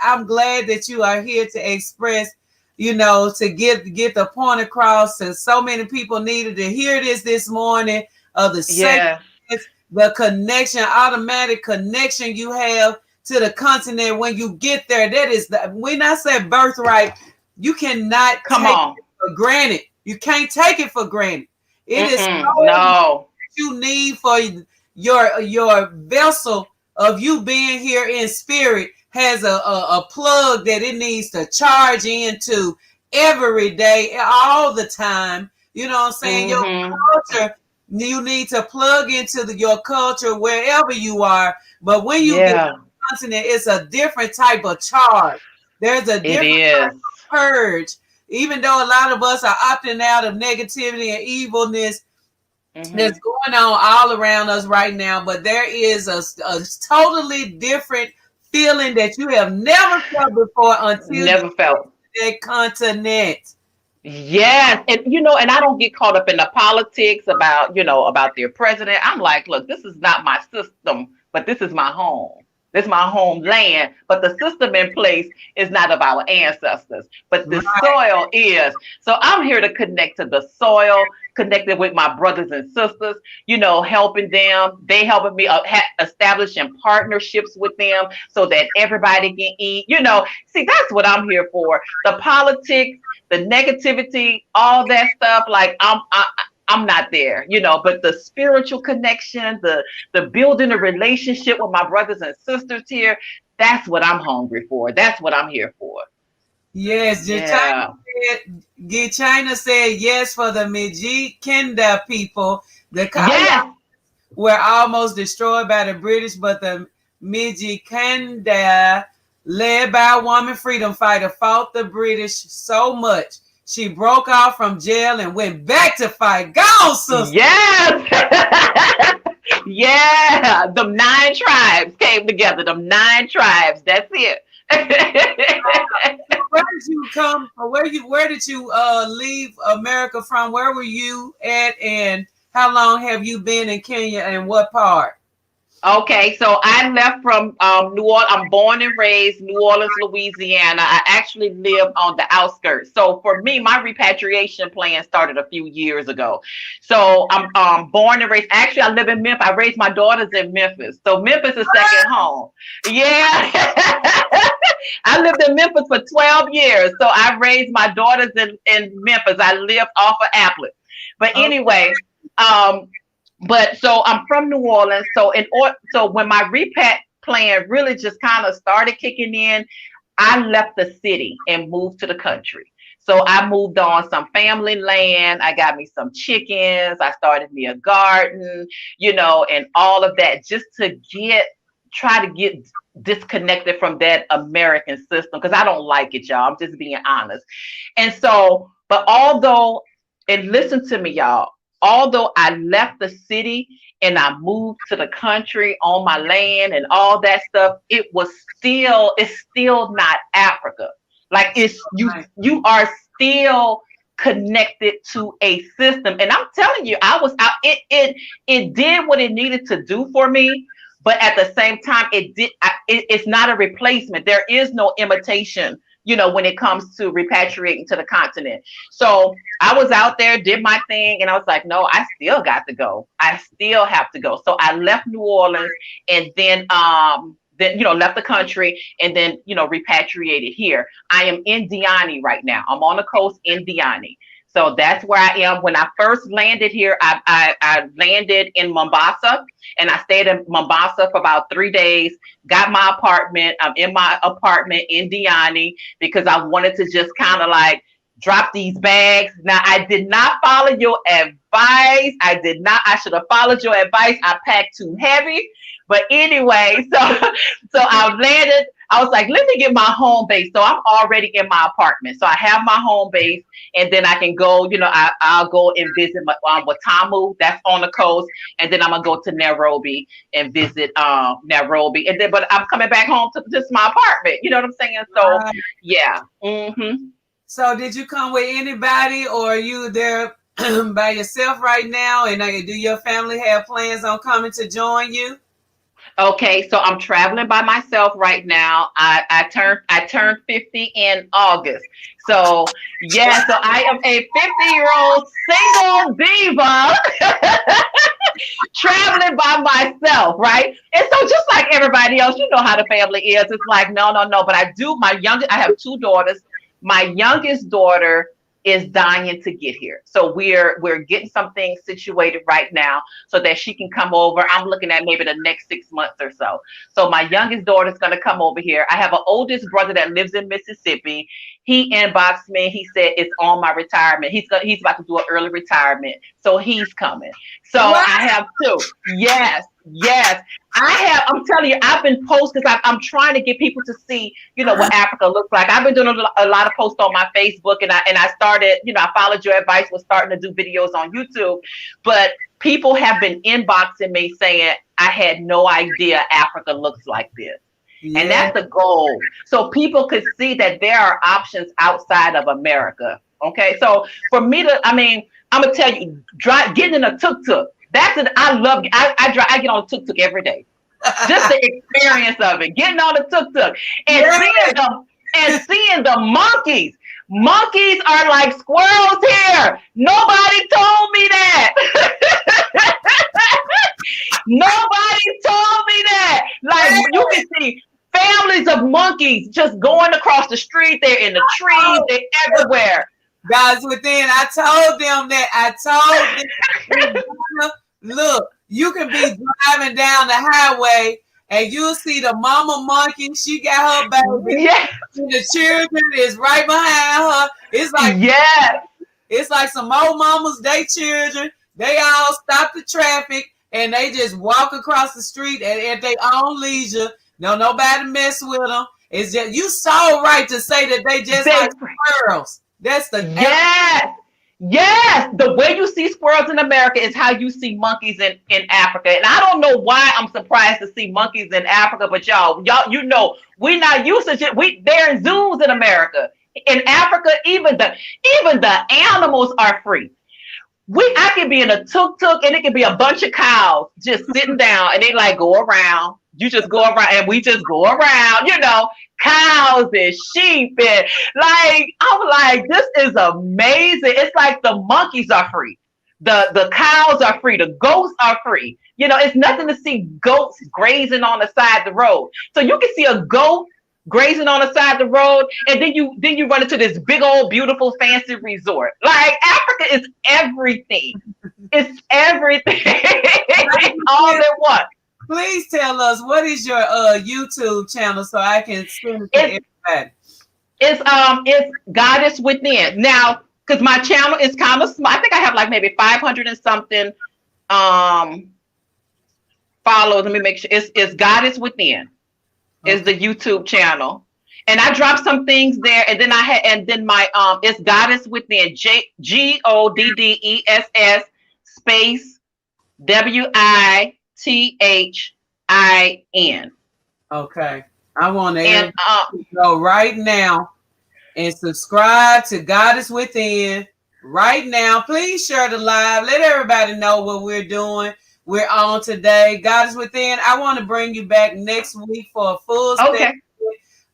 I'm glad that you are here to express, to get the point across. And so many people needed to hear this morning of the sacredness, the connection, automatic connection you have to the continent when you get there. That is when I said birthright, you cannot take it for granted. You can't take it for granted. It is no you need for your vessel of you being here in spirit has a plug that it needs to charge into every day, all the time. You know what I'm saying? Your culture, you need to plug into your culture wherever you are. But when you get to the continent, it's a different type of charge. There's a different type of purge. Even though a lot of us are opting out of negativity and evilness that's going on all around us right now, but there is a totally different feeling that you have never felt before until you felt that continent. Yes. And and I don't get caught up in the politics about their president. I'm like, look, this is not my system, but this is my home. This is my homeland, but the system in place is not of our ancestors, but the soil is. So I'm here to connect to the soil, connected with my brothers and sisters, you know, helping them. They helping me establishing partnerships with them so that everybody can eat. You know, see, that's what I'm here for. The politics, the negativity, all that stuff. Like I'm not there, you know, but the spiritual connection, the building a relationship with my brothers and sisters here, that's what I'm hungry for. That's what I'm here for. Yes, Gichena said yes for the Gichena people. The colonists were almost destroyed by the British, but the Gichena, led by a woman freedom fighter, fought the British so much. She broke out from jail and went back to fight. Go, sister! Yes! Yeah! Them 9 tribes came together. Them 9 tribes. That's it. Where did you come? Where did you leave America from? Where were you at, and how long have you been in Kenya, and what part? Okay, so I left from New Orleans. I'm born and raised New Orleans, Louisiana. I actually live on the outskirts. So for me, my repatriation plan started a few years ago. So I'm born and raised. Actually, I live in Memphis. I raised my daughters in Memphis. So Memphis is second home. Yeah. I lived in Memphis for 12 years. So I raised my daughters in Memphis. I lived off of Applet. But anyway, but so I'm from New Orleans. So when my repat plan really just kind of started kicking in, I left the city and moved to the country. So I moved on some family land. I got me some chickens. I started me a garden, you know, and all of that just to try to get disconnected from that American system, because I don't like it, y'all. I'm just being honest. And so, but and listen to me, y'all, although I left the city and I moved to the country on my land and all that stuff, it's still not Africa. Like you are still connected to a system. And I'm telling you, I was out, it did what it needed to do for me. But at the same time, it's not a replacement. There is no imitation, you know, when it comes to repatriating to the continent. So I was out there, did my thing, and I was like, no, I still got to go. I still have to go. So I left New Orleans and then left the country and then, you know, repatriated here. I am in Diani right now. I'm on the coast in Diani. So that's where I am. When I first landed here, I landed in Mombasa, and I stayed in Mombasa for about 3 days, got my apartment. I'm in my apartment in Diani because I wanted to just kind of like drop these bags. Now, I did not follow your advice. I should have followed your advice. I packed too heavy. But anyway, so I landed. I was like, let me get my home base. So I'm already in my apartment. So I have my home base, and then I can go, you know, I'll go and visit Watamu, that's on the coast. And then I'm going to go to Nairobi and visit Nairobi. And then, but I'm coming back home to just my apartment. You know what I'm saying? So, yeah. Mm-hmm. So did you come with anybody, or are you there by yourself right now? And do your family have plans on coming to join you? Okay, so I'm traveling by myself right now. I turned 50 in August. So yeah, so I am a 50-year-old single diva traveling by myself, right? And so just like everybody else, you know how the family is. It's like, no. But I have 2 daughters. My youngest daughter is dying to get here. So we're getting some things situated right now so that she can come over. I'm looking at maybe the next 6 months or so. So my youngest daughter is going to come over here. I have an oldest brother that lives in Mississippi. He inboxed me. He said it's on my retirement. He's about to do an early retirement. So he's coming. So what? I have 2. Yes. I'm telling you, I've been posting because I'm trying to get people to see, you know, what Africa looks like. I've been doing a lot of posts on my Facebook, and I started, you know, I followed your advice, was starting to do videos on YouTube, but people have been inboxing me saying, I had no idea Africa looks like this. Yeah. And that's the goal. So people could see that there are options outside of America. Okay. So for me I'm going to tell you, getting in a tuk-tuk, that's it. I love it. I get on a tuk-tuk every day. Just the experience of it. Getting on a tuk-tuk and seeing the monkeys. Monkeys are like squirrels here. Nobody told me that. Nobody told me that. Like you can see families of monkeys just going across the street. They're in the trees. They're everywhere. Guys, within, I told them that. I told them, look, you can be driving down the highway and you'll see the mama monkey. She got her baby. Yeah. And the children is right behind her. It's like, yeah. It's like some old mamas, they children. They all stop the traffic and they just walk across the street at their own leisure. No, nobody mess with them. It's just, you so right to say that they just like squirrels. That's the yes. The way you see squirrels in America is how you see monkeys in Africa. And I don't know why I'm surprised to see monkeys in Africa, but y'all, you know, we're not used to it. They're in zoos in America. In Africa, even the animals are free. I can be in a tuk-tuk and it can be a bunch of cows just sitting down and they like go around. You just go around and we just go around, you know, cows and sheep and like, I'm like, this is amazing. It's like the monkeys are free. The cows are free. The goats are free. You know, it's nothing to see goats grazing on the side of the road. So you can see a goat grazing on the side of the road, and then you run into this big old beautiful fancy resort. Like Africa is everything. It's everything. All at once. Please tell us, what is your YouTube channel so I can send it to everybody? It's Goddess Within. Now, because my channel is kind of small. I think I have like maybe 500 and something follows. Let me make sure. It's Goddess Within. Is the YouTube channel, and I dropped some things there, and then my it's Goddess Within, GODDESS space WITHIN. Okay, I want to go right now and subscribe to Goddess Within right now. Please share the live. Let everybody know what we're doing. We're on today. Goddess Within. I want to bring you back next week for a full okay.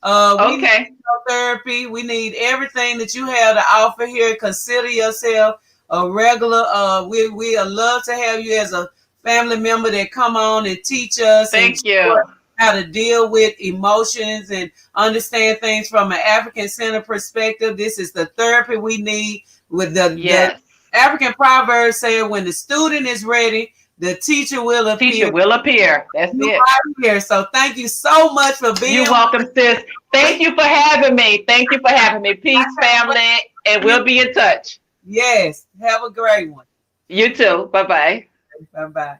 We need therapy. We need everything that you have to offer here. Consider yourself a regular. We would love to have you as a family member that come on and teach us. Thank you. How to deal with emotions and understand things from an African-centered perspective. This is the therapy we need. With the African proverb saying, when the student is ready, the teacher will appear. That's it. Right here. So thank you so much for being. You're welcome, sis. Thank you for having me. Peace, family, and we'll be in touch. Yes. Have a great one. You too. Bye-bye. Bye-bye.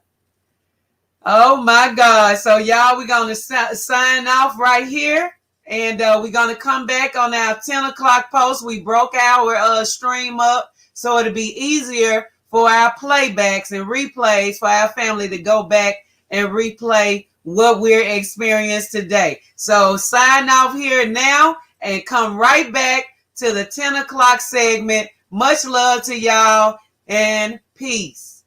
Oh, my God. So, y'all, we're going to sign off right here. And we're going to come back on our 10 o'clock post. We broke our stream up so it'll be easier for our playbacks and replays for our family to go back and replay what we're experiencing today. So sign off here now and come right back to the 10 o'clock segment. Much love to y'all and peace.